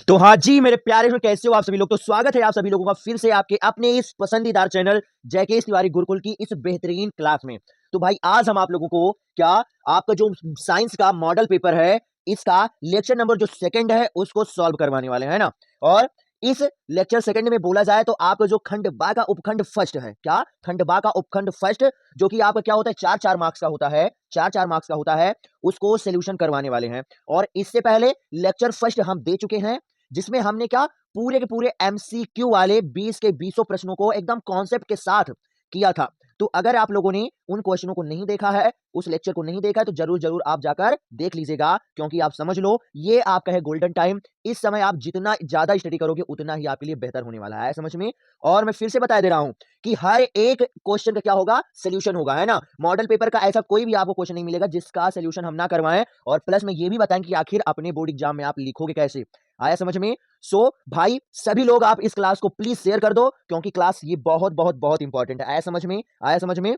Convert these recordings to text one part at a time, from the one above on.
तो हाँ जी मेरे प्यारे में कैसे हो आप सभी लोग। तो स्वागत है आप सभी लोगों का फिर से आपके अपने इस पसंदीदार चैनल जयकेश तिवारी गुरुकुल की इस बेहतरीन क्लास में। तो भाई आज हम आप लोगों को क्या आपका जो साइंस का मॉडल पेपर है इसका लेक्चर नंबर जो सेकंड है उसको सॉल्व करवाने वाले हैं ना। और इस लेक्चर सेकंड में बोला जाए तो आपका जो खंड बा का उपखंड फर्स्ट है, क्या खंड बा का उपखंड फर्स्ट जो कि आपका क्या होता है 4-4 मार्क्स का होता है, 4-4 मार्क्स का होता है, उसको सॉल्यूशन करवाने वाले हैं। और इससे पहले लेक्चर फर्स्ट हम दे चुके हैं जिसमें हमने क्या पूरे के पूरे एमसीक्यू वाले 20 के 20 प्रश्नों को एकदम कॉन्सेप्ट के साथ किया था। तो अगर आप लोगों ने उन क्वेश्चनों को नहीं देखा है, उस लेक्चर को नहीं देखा है तो जरूर जरूर आप जाकर देख लीजिएगा, क्योंकि आप समझ लो ये आपका है गोल्डन टाइम। इस समय आप जितना ज्यादा स्टडी करोगे उतना ही आपके लिए बेहतर होने वाला है समझ में। और मैं फिर से बता दे रहा हूं कि हर एक क्वेश्चन का क्या होगा, सोल्यूशन होगा, है ना। मॉडल पेपर का ऐसा कोई भी आपको क्वेश्चन नहीं मिलेगा जिसका सोल्यूशन हम ना करवाएं। और प्लस में ये भी बताएं कि आखिर अपने बोर्ड एग्जाम में आप लिखोगे कैसे। आया समझ में। सो भाई सभी लोग आप इस क्लास को प्लीज शेयर कर दो, क्योंकि क्लास ये बहुत बहुत बहुत इंपॉर्टेंट है। आया समझ में, आया समझ में।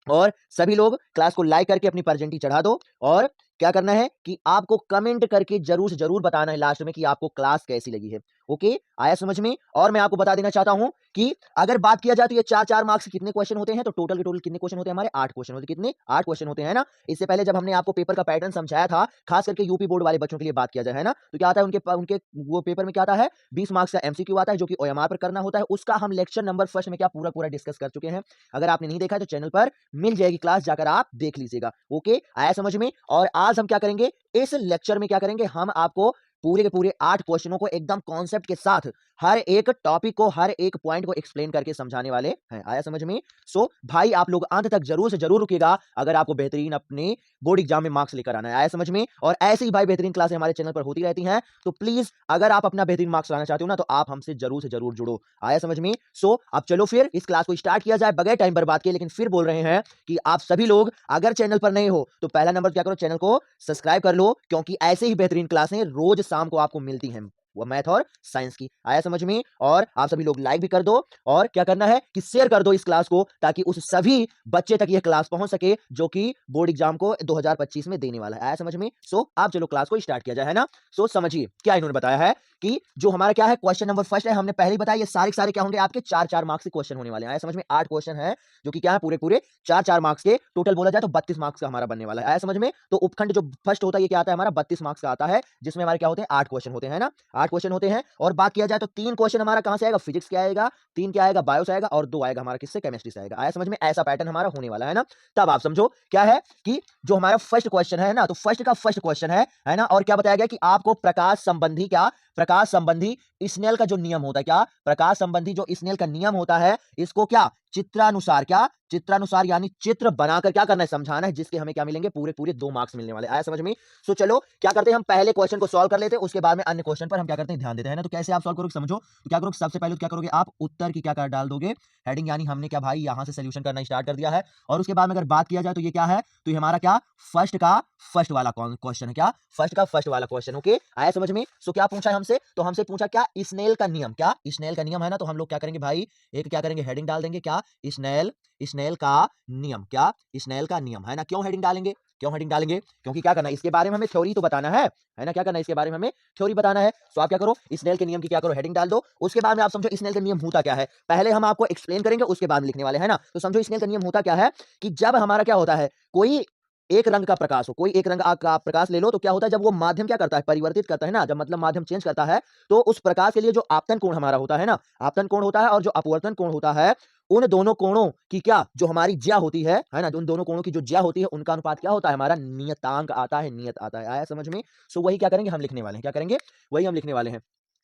और सभी लोग क्लास को लाइक करके अपनी प्रेजेंटी चढ़ा दो। और क्या करना है कि आपको कमेंट करके जरूर से जरूर बताना है लास्ट में कि आपको क्लास कैसी लगी है। ओके, आया समझ में। और मैं आपको बता देना चाहता हूं कि अगर बात किया जाए तो ये 4-4 मार्क्स कितने क्वेश्चन होते हैं, तो टोटल के टोटल कितने क्वेश्चन होते हैं हमारे 8 क्वेश्चन होते हैं। कितने 8 क्वेश्चन होते हैं ना। इससे पहले जब हमने आपको पेपर का पैटर्न समझाया था, खास करके यूपी बोर्ड वाले बच्चों के लिए बात किया जाए, है ना, तो क्या आता है उनके उनके वो पेपर में क्या आता है 20 मार्क्स का एमसीक्यू आता है जो कि ओएमआर पर करना होता है। उसका हम लेक्चर नंबर फर्स्ट में क्या पूरा पूरा डिस्कस कर चुके हैं। अगर आपने नहीं देखा है तो चैनल पर मिल जाएगी क्लास, जाकर आप देख लीजिएगा। ओके, आया समझ में। और आज हम क्या करेंगे इस लेक्चर में, क्या करेंगे हम आपको पूरे के पूरे 8 क्वेश्चनों को एकदम कॉन्सेप्ट के साथ हर एक टॉपिक को, हर एक पॉइंट को एक्सप्लेन करके समझाने वाले हैं। आया समझ में। सो भाई आप लोग अंत तक जरूर से जरूर रुकिएगा अगर आपको बेहतरीन अपने बोर्ड एग्जाम में मार्क्स लेकर आना है। आया समझ में। और ऐसे ही भाई बेहतरीन क्लासें हमारे चैनल पर होती रहती हैं, तो प्लीज अगर आप अपना बेहतरीन मार्क्स लाना चाहते हो ना तो आप हमसे जरूर से जरूर जुड़ो। आया समझ में। सो अब चलो फिर इस क्लास को स्टार्ट किया जाए बगैर टाइम बर्बाद किए। लेकिन फिर बोल रहे हैं कि आप सभी लोग अगर चैनल पर नए हो तो पहला नंबर क्या करो, चैनल को सब्सक्राइब कर लो, क्योंकि ऐसे ही बेहतरीन क्लासें रोज शाम को आपको मिलती हैं, वो मैथ और साइंस की। आया समझ में। और आप सभी लोग लाइक भी कर दो और क्या करना है कि शेयर कर दो इस क्लास को, ताकि उस सभी बच्चे तक यह क्लास पहुंच सके जो कि बोर्ड एग्जाम को 2025 में देने वाला है। आया समझ में। सो आप चलो क्लास को स्टार्ट किया जाए, है ना। सो समझिए क्या इन्होंने बताया है कि जो हमारा क्या है क्वेश्चन नंबर फर्स्ट है, हमने पहले ही बताया ये सारे सारे क्या होंगे आपके 4-4 मार्क्स के क्वेश्चन होने वाले हैं। आया समझ में। 8 क्वेश्चन है जो कि क्या है पूरे पूरे 4-4 मार्क्स के, टोटल बोला जाए तो 32 मार्क्स का हमारा बनने वाला है। आया समझ में। तो उपखंड जो फर्स्ट होता है ये क्या आता है हमारा 32 मार्क्स का आता है, जिसमें हमारे क्या होते हैं 8 क्वेश्चन होते हैं ना, 8 क्वेश्चन होते हैं। और बात किया जाए तो 3 क्वेश्चन हमारा कहां से आएगा, फिजिक्स के आएगा, 3 क्या आएगा बायो से आएगा, और 2 आएगा हमारा किससे, केमिस्ट्री से आएगा। आया समझ में। ऐसा पैटर्न हमारा होने वाला है ना। तब आप समझो क्या है कि जो हमारा फर्स्ट क्वेश्चन है ना, तो फर्स्ट का फर्स्ट क्वेश्चन है ना। और क्या बताया गया कि आपको प्रकाश संबंधी क्या, प्रकाश संबंधी स्नेल का जो नियम होता है, क्या प्रकाश संबंधी जो स्नेल का नियम होता है इसको क्या चित्रानुसार, क्या चित्रानुसार यानी चित्र बनाकर क्या करना है, समझाना है, जिसके हमें क्या मिलेंगे पूरे पूरे 2 मार्क्स मिलने वाले। आया समझ में। सो चलो क्या करते हैं हम पहले क्वेश्चन को सॉल्व कर लेते हैं, उसके बाद में अन्य क्वेश्चन पर हम क्या करते हैं ध्यान देते हैं ना। तो कैसे आप सॉल्व करोगे समझो। तो क्या करोगे सबसे पहले तो क्या करोगे आप उत्तर की क्या कर डाल दोगे हेडिंग, यानी हमने क्या भाई यहां से सोल्यूशन करना स्टार्ट कर दिया है। और उसके बाद में अगर बात किया जाए तो ये क्या है, तो ये हमारा क्या फर्स्ट का फर्स्ट वाला क्वेश्चन है, क्या फर्स्ट का फर्स्ट वाला क्वेश्चन। ओके, आया समझ में। सो क्या पूछा है हमसे, तो हमसे पूछा क्या स्नेल का नियम, क्या स्नेल का नियम है ना। तो हम लोग क्या करेंगे भाई एक क्या करेंगे हेडिंग डाल देंगे, क्या स्नेल, स्नेल का नियम, क्या स्नेल का नियम, है ना। क्यों हेडिंग डालेंगे, क्यों हेडिंग डालेंगे, क्योंकि क्या करना है इसके बारे में हमें थ्योरी तो बताना है ना, क्या करना है इसके बारे में हमें थ्योरी बताना है। तो आप क्या करो स्नेल के नियम की क्या करो हेडिंग डाल दो। उसके बाद में आप समझो स्नेल का नियम होता क्या है, पहले हम आपको एक्सप्लेन करेंगे उसके बाद लिखने वाले हैं ना। तो समझो स्नेल का नियम होता क्या है कि जब हमारा क्या होता है कोई एक रंग का प्रकाश हो, कोई एक रंग का प्रकाश ले लो, तो क्या होता है जब वो माध्यम क्या करता है परिवर्तित करता है ना, जब मतलब माध्यम चेंज करता है, तो उस प्रकाश के लिए जो आपतन कोण हमारा होता है ना, आपतन कोण होता है और जो अपवर्तन कोण होता है, उन दोनों कोणों की क्या जो हमारी ज्या होती है ना, जो उन दोनों कोणों की जो ज्या होती है उनका अनुपात क्या होता है हमारा नियतांक आता है, नियत आता है। आया समझ में। सो वही क्या करेंगे हम लिखने वाले हैं, क्या करेंगे वही हम लिखने वाले हैं।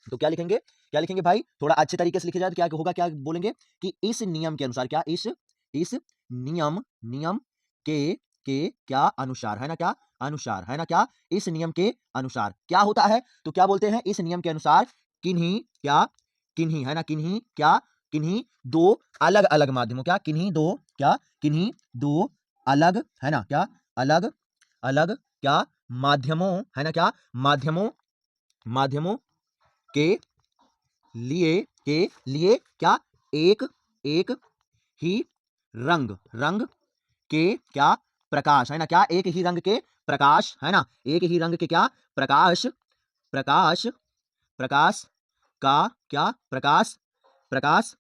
तो क्या लिखेंगे, क्या लिखेंगे भाई थोड़ा अच्छे तरीके से लिखे जाए तो क्या होगा, क्या बोलेंगे कि इस नियम के अनुसार, क्या इस नियम, नियम के क्या अनुसार, है ना, क्या अनुसार, है ना, क्या इस नियम के अनुसार क्या होता है, तो क्या बोलते हैं इस नियम के अनुसार किन्हीं क्या, किन्हीं, है ना, किन्हीं क्या, किन्हीं दो अलग अलग माध्यमों, क्या किन्हीं दो, क्या किन्हीं दो अलग, है ना, क्या अलग अलग क्या माध्यमों, है ना, क्या माध्यमों, माध्यमों के के लिए क्या एक एक ही रंग, रंग के क्या प्रकाश, है ना, क्या एक ही रंग के प्रकाश, है ना, एक ही रंग के क्या प्रकाश, प्रकाश प्रकाश का क्या, प्रकाश, प्रकाश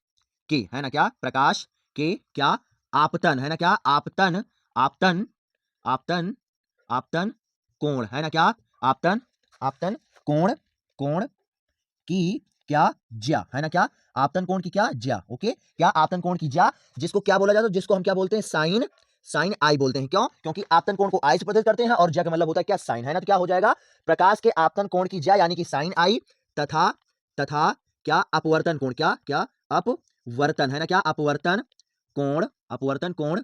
के, है ना क्या, प्रकाश के क्या आपतन, है ना क्या, आपतन, आपतन, आपतन, आपतन कोण, है ना क्या, आपतन, आपतन कोण, कोण की क्या ज्या, है ना क्या, आपतन कोण की क्या ज्या। ओके, क्या आपतन कोण की ज्या, जिसको क्या बोला जाता है, जिसको हम क्या बोलते हैं, साइन, साइन आई बोलते हैं। क्यों? क्योंकि आपतन कोण को आई से प्रदर्शित करते हैं और ज्या का मतलब होता है क्या, साइन, है ना। तो क्या हो जाएगा, प्रकाश के आपतन कोण की ज्या यानी कि साइन आई तथा, तथा क्या अपवर्तन कोण, क्या क्या अपवर्तन, है ना क्या, अपवर्तन कोण, अपवर्तन कोण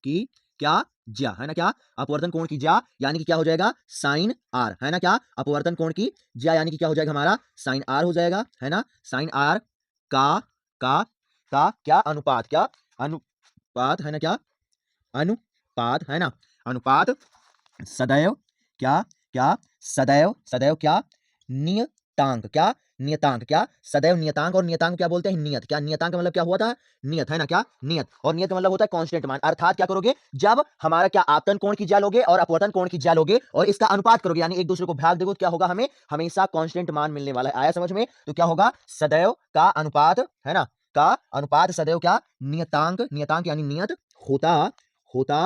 की क्या ज्या, है ना क्या, अपवर्तन कोण की ज्या यानी कि क्या हो जाएगा, साइन आर, है ना क्या, अपवर्तन कोण की ज्या यानी कि क्या हो जाएगा हमारा, साइन आर हो जाएगा, है ना। साइन आर का का का क्या अनुपात, क्या अनुपात, है ना क्या, अनुपात, है ना, अनुपात सदैव क्या क्या सदैव, सदैव क्या नियतांक, क्या नियतांक, क्या सदैव नियतांक, और नियतांक क्या बोलते हैं, नियत, क्या नियतांक का मतलब क्या हुआ था, नियत, है ना क्या, नियत, और नियत का मतलब होता है कांस्टेंट मान। अर्थात क्या करोगे, जब हमारा क्या आपतन कोण की ज्या लोगे और अपवर्तन कोण की ज्या लोगे और इसका अनुपात करोगे यानी एक दूसरे को भाग दोगे, तो क्या होगा, हमें हमेशा कांस्टेंट मान मिलने वाला है। आया समझ में? तो क्या होगा, सदैव का अनुपात, है ना, का अनुपात सदैव क्या नियतांक, नियतांक यानी नियत होता, होता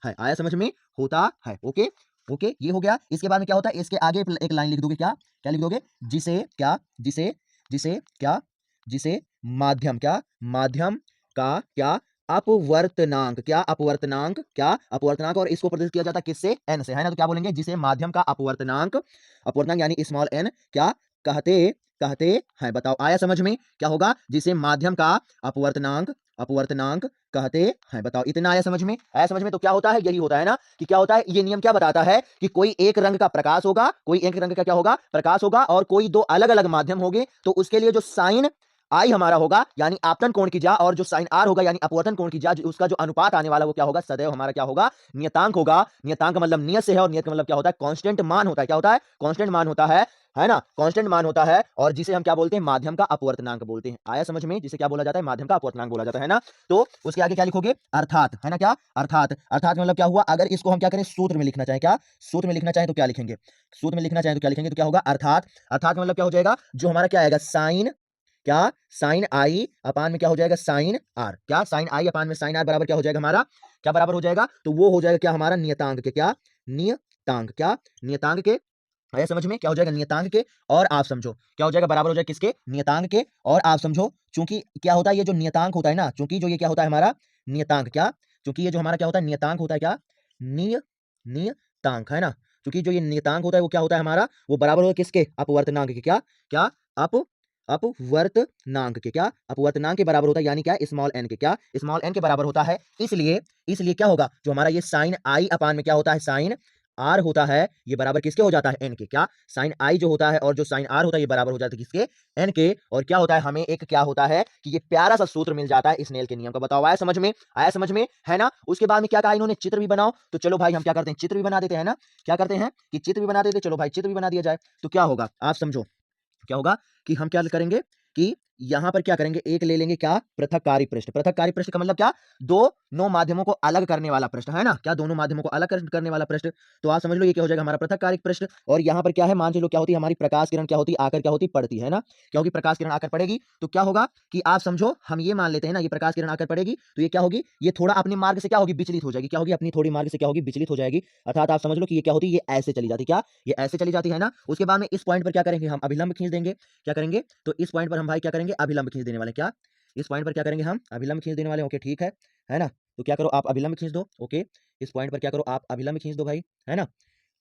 है। आया समझ में? होता है। ओके, ओके, ये हो गया। इसके बाद में क्या होता है, इसके आगे एक लाइन लिख दोगे, क्या क्या लिख दोगे, जिसे क्या, जिसे, जिसे क्या, जिसे माध्यम, क्या माध्यम का क्या अपवर्तनांक, क्या अपवर्तनांक, क्या अपवर्तनांक, और इसको प्रदर्शित किया जाता है किससे, एन से, है ना। तो क्या बोलेंगे, जिसे माध्यम का अपवर्तनांक, अपवर्तनांक यानी स्मॉल एन क्या कहते, कहते हैं। बताओ, आया समझ में? क्या होगा, जिसे माध्यम का अपवर्तनांक, अपवर्तनांक कहते हैं। बताओ, इतना आया समझ में? आया समझ में? तो क्या होता है, यही होता है ना, कि क्या होता है, ये नियम क्या बताता है कि कोई एक रंग का प्रकाश होगा, कोई एक रंग का क्या होगा, प्रकाश होगा, और कोई दो अलग अलग माध्यम होंगे, तो उसके लिए जो साइन आई हमारा होगा यानी आपतन कोण की ज्या, और जो साइन आर होगा यानी अपवर्तन कोण की ज्या, उसका जो अनुपात आने वाला वो क्या होगा, सदैव हमारा क्या होगा, नियतांक होगा। नियतांक का मतलब नियत से है, और नियत का मतलब क्या होता है, कांस्टेंट मान होता है। क्या होता है, कांस्टेंट मान होता है ना, कांस्टेंट मान होता है, और जिसे हम क्या बोलते हैं, माध्यम का अपवर्तनांक बोलते हैं। आया समझ में? जिसे क्या बोला जाता है, माध्यम का अपवर्तनांक बोला जाता है ना। तो उसके आगे क्या लिखोगे, अर्थात, है ना क्या, अर्थात, अर्थात मतलब क्या हुआ, अगर इसको हम क्या करें, सूत्र में लिखना चाहें, क्या सूत्र में लिखना चाहें तो क्या लिखेंगे, सूत्र में लिखना चाहें तो क्या लिखेंगे, तो क्या होगा, अर्थात, अर्थात मतलब क्या हो जाएगा, जो हमारा क्या आएगा, साइन, क्या साइन आई अपान में क्या हो जाएगा, साइन आर, क्या साइन आई अपान में साइन आर बराबर क्या हो जाएगा हमारा, क्या बराबर हो जाएगा, तो वो हो जाएगा क्या हमारा, नियतांक के, क्या नियतांक, क्या नियतांक के। आया समझ में? क्या हो जाएगा, नियतांक के, और आप समझो क्या हो जाएगा, बराबर हो जाएगा किसके, नियतांक के, और आप समझो, चूंकि क्या होता है, ये जो नियतांक होता है ना, चूंकि जो ये क्या होता है हमारा नियतांक, क्या चूंकि ये जो हमारा क्या होता है, नियतांक होता है, क्या नियतांक, है ना, चूंकि जो ये नियतांक होता है वो क्या होता है हमारा, वो बराबर होगा किसके, अपवर्तनांक के, क्या क्या अप अपवर्तनांक के, क्या अपवर्तनांक के बराबर होता है, यानी क्या, स्मॉल एन के, क्या स्मॉल एन के बराबर होता है। इसलिए, इसलिए क्या होगा, जो हमारा ये साइन आई अपान में क्या होता है, साइन आर होता है, ये बराबर किसके हो जाता है, एन के, क्या साइन आई जो होता है और जो साइन आर होता है ये बराबर हो जाता है किसके, एन के। और क्या होता है, हमें एक क्या होता है कि ये प्यारा सा सूत्र मिल जाता है स्नेल के नियम का। बताओ, आया समझ में? आया समझ में, है ना। उसके बाद में क्या कहा इन्होंने, चित्र भी बनाओ। तो चलो भाई हम क्या करते हैं, चित्र भी बना देते हैं ना, क्या करते हैं कि चित्र भी बना देते, चलो भाई चित्र भी बना दिया जाए। तो क्या होगा, आप समझो, क्या होगा कि हम क्या करेंगे कि यहां पर क्या करेंगे, एक ले लेंगे क्या, पृथककारी पृष्ठ। पृथककारी पृष्ठ का मतलब क्या, दोनों माध्यमों को अलग करने वाला पृष्ठ, है ना, क्या दोनों माध्यमों को अलग करने वाला पृष्ठ। तो आप समझ लो ये क्या हो जाएगा हमारा पृथककारी पृष्ठ। और यहां पर क्या है, मान लो क्या होती है हमारी प्रकाश किरण, क्या होती है आकर, क्या होती पड़ती है ना, क्योंकि प्रकाश किरण आकर पड़ेगी, तो क्या होगा कि आप समझो, हम ये मान लेते हैं ना, ये प्रकाश किरण आकर पड़ेगी, तो ये क्या होगी, ये थोड़ा अपने मार्ग से क्या होगी, विचलित हो जाएगी, क्या होगी, अपनी थोड़ी मार्ग से क्या होगी, विचलित हो जाएगी। अर्थात आप समझ लो कि ये क्या होती है, ये ऐसे चली जाती, क्या ये ऐसे चली जाती है ना। उसके बाद में इस पॉइंट पर क्या करेंगे, हम अभिलंब खींच देंगे। क्या करेंगे, तो इस पॉइंट पर हम भाई क्या करेंगे, अभिलंब खींच देने वाले, क्या इस पॉइंट पर क्या करेंगे, हम अभिलंब खींच देने वाले। ओके ठीक है ना। तो क्या करो, आप अभिलंब खींच दो। ओके, इस पॉइंट पर क्या करो, आप अभिलंब खींच दो भाई, है ना,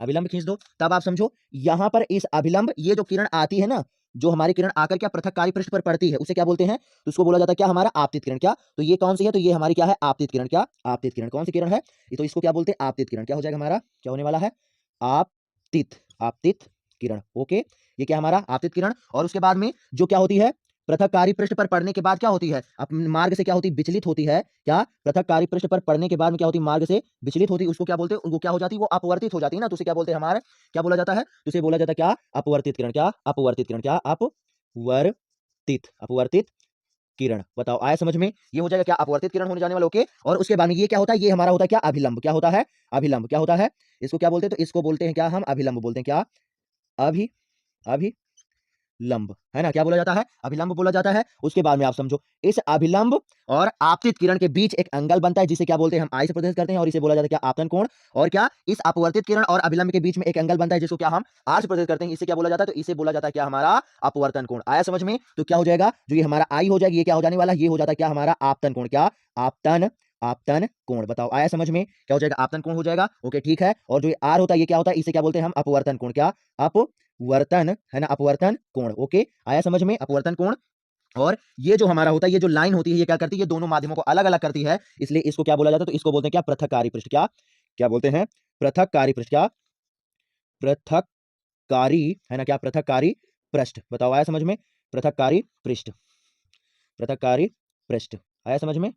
अभिलंब खींच दो। तब आप समझो यहां पर इस अभिलंब, ये जो किरण आती है ना, जो हमारी किरण आकर क्या पृथककारी पृष्ठ पर पड़ती है, उसे क्या बोलते हैं, तो उसको बोला जाता है क्या, हमारा आपतित किरण। क्या, तो ये कौन सी है, तो ये हमारी क्या है, आपतित किरण। क्या आपतित किरण, कौन सी किरण है, ये तो इसको क्या बोलते हैं, आपतित किरण। क्या हो जाएगा हमारा, क्या होने वाला है, आपतित, आपतित किरण। ओके, ये क्या हमारा आपतित किरण। और उसके बाद में जो क्या होती है, पृथककारी पृष्ठ पर पड़ने के बाद क्या होती है, अपने मार्ग से क्या होती है, विचलित होती है। क्या पृथककारी पृष्ठ पर पड़ने के बाद में क्या होती है, मार्ग से विचलित होती है, उसको क्या बोलते हैं, वो क्या हो जाती है, वो अपवर्तित हो जाती है ना। तो उसे क्या बोलते हैं, हमारे क्या बोला जाता है, तो उसे बोला जाता है क्या, अपवर्तित किरण। क्या अपवर्तित किरण, क्या अपवर्तित, अपवर्तित किरण। बताओ, आया समझ में? ये हो जाएगा क्या, अपवर्तित किरण होने जाने वाला। ओके, और उसके बाद में ये क्या होता है, ये हमारा होता है क्या, अभिलंब। क्या होता है, अभिलंब। क्या होता है, इसको क्या बोलते हैं, तो इसको बोलते हैं क्या, हम अभिलंब बोलते हैं। क्या अभि अभि अभिलंब, है ना, क्या बोला जाता है, अभिलंब बोला जाता है। उसके बाद में आप समझो, इस अभिलंब और आपतित किरण के बीच एक एंगल बनता है जिसे क्या बोलते हैं, हम आई से प्रदर्शित करते हैं और इसे बोला जाता है क्या, आपतन कोण। और क्या, इस अपवर्तित किरण और अभिलंब के बीच में एक एंगल बनता है जिसको क्या हम आर से प्रदर्शित करते हैं, इसे क्या बोला जाता है, तो इसे बोला जाता है क्या, हमारा अपवर्तन कोण। आया समझ में? तो क्या हो जाएगा, जो ये हमारा आई हो जाएगा, ये क्या हो जाने वाला है, ये हो जाता है क्या, हमारा आपतन कोण। क्या, आपतन, आपतन कोण। बताओ आया समझ में? क्या हो जाएगा, आपतन कोण हो जाएगा। ओके ठीक है। और जो ये आर होता है, ये क्या होता है, इसे क्या बोलते हैं हम, अपवर्तन कोण। क्या, अपवर्तन, है ना, अपवर्तन कोण। ओके, आया समझ में, अपवर्तन कोण। और ये जो हमारा होता है, ये जो लाइन होती है, ये क्या करती है, ये दोनों माध्यमों को अलग अलग करती है, इसलिए इसको क्या बोला जाता है, तो इसको बोलते हैं क्या, पृथककारी पृष्ठ। क्या, क्या बोलते हैं, पृथककारी पृष्ठ। क्या, पृथककारी, है ना, क्या, पृथककारी पृष्ठ। बताओ आया समझ में, पृथककारी पृष्ठ, पृथककारी पृष्ठ। आया समझ में,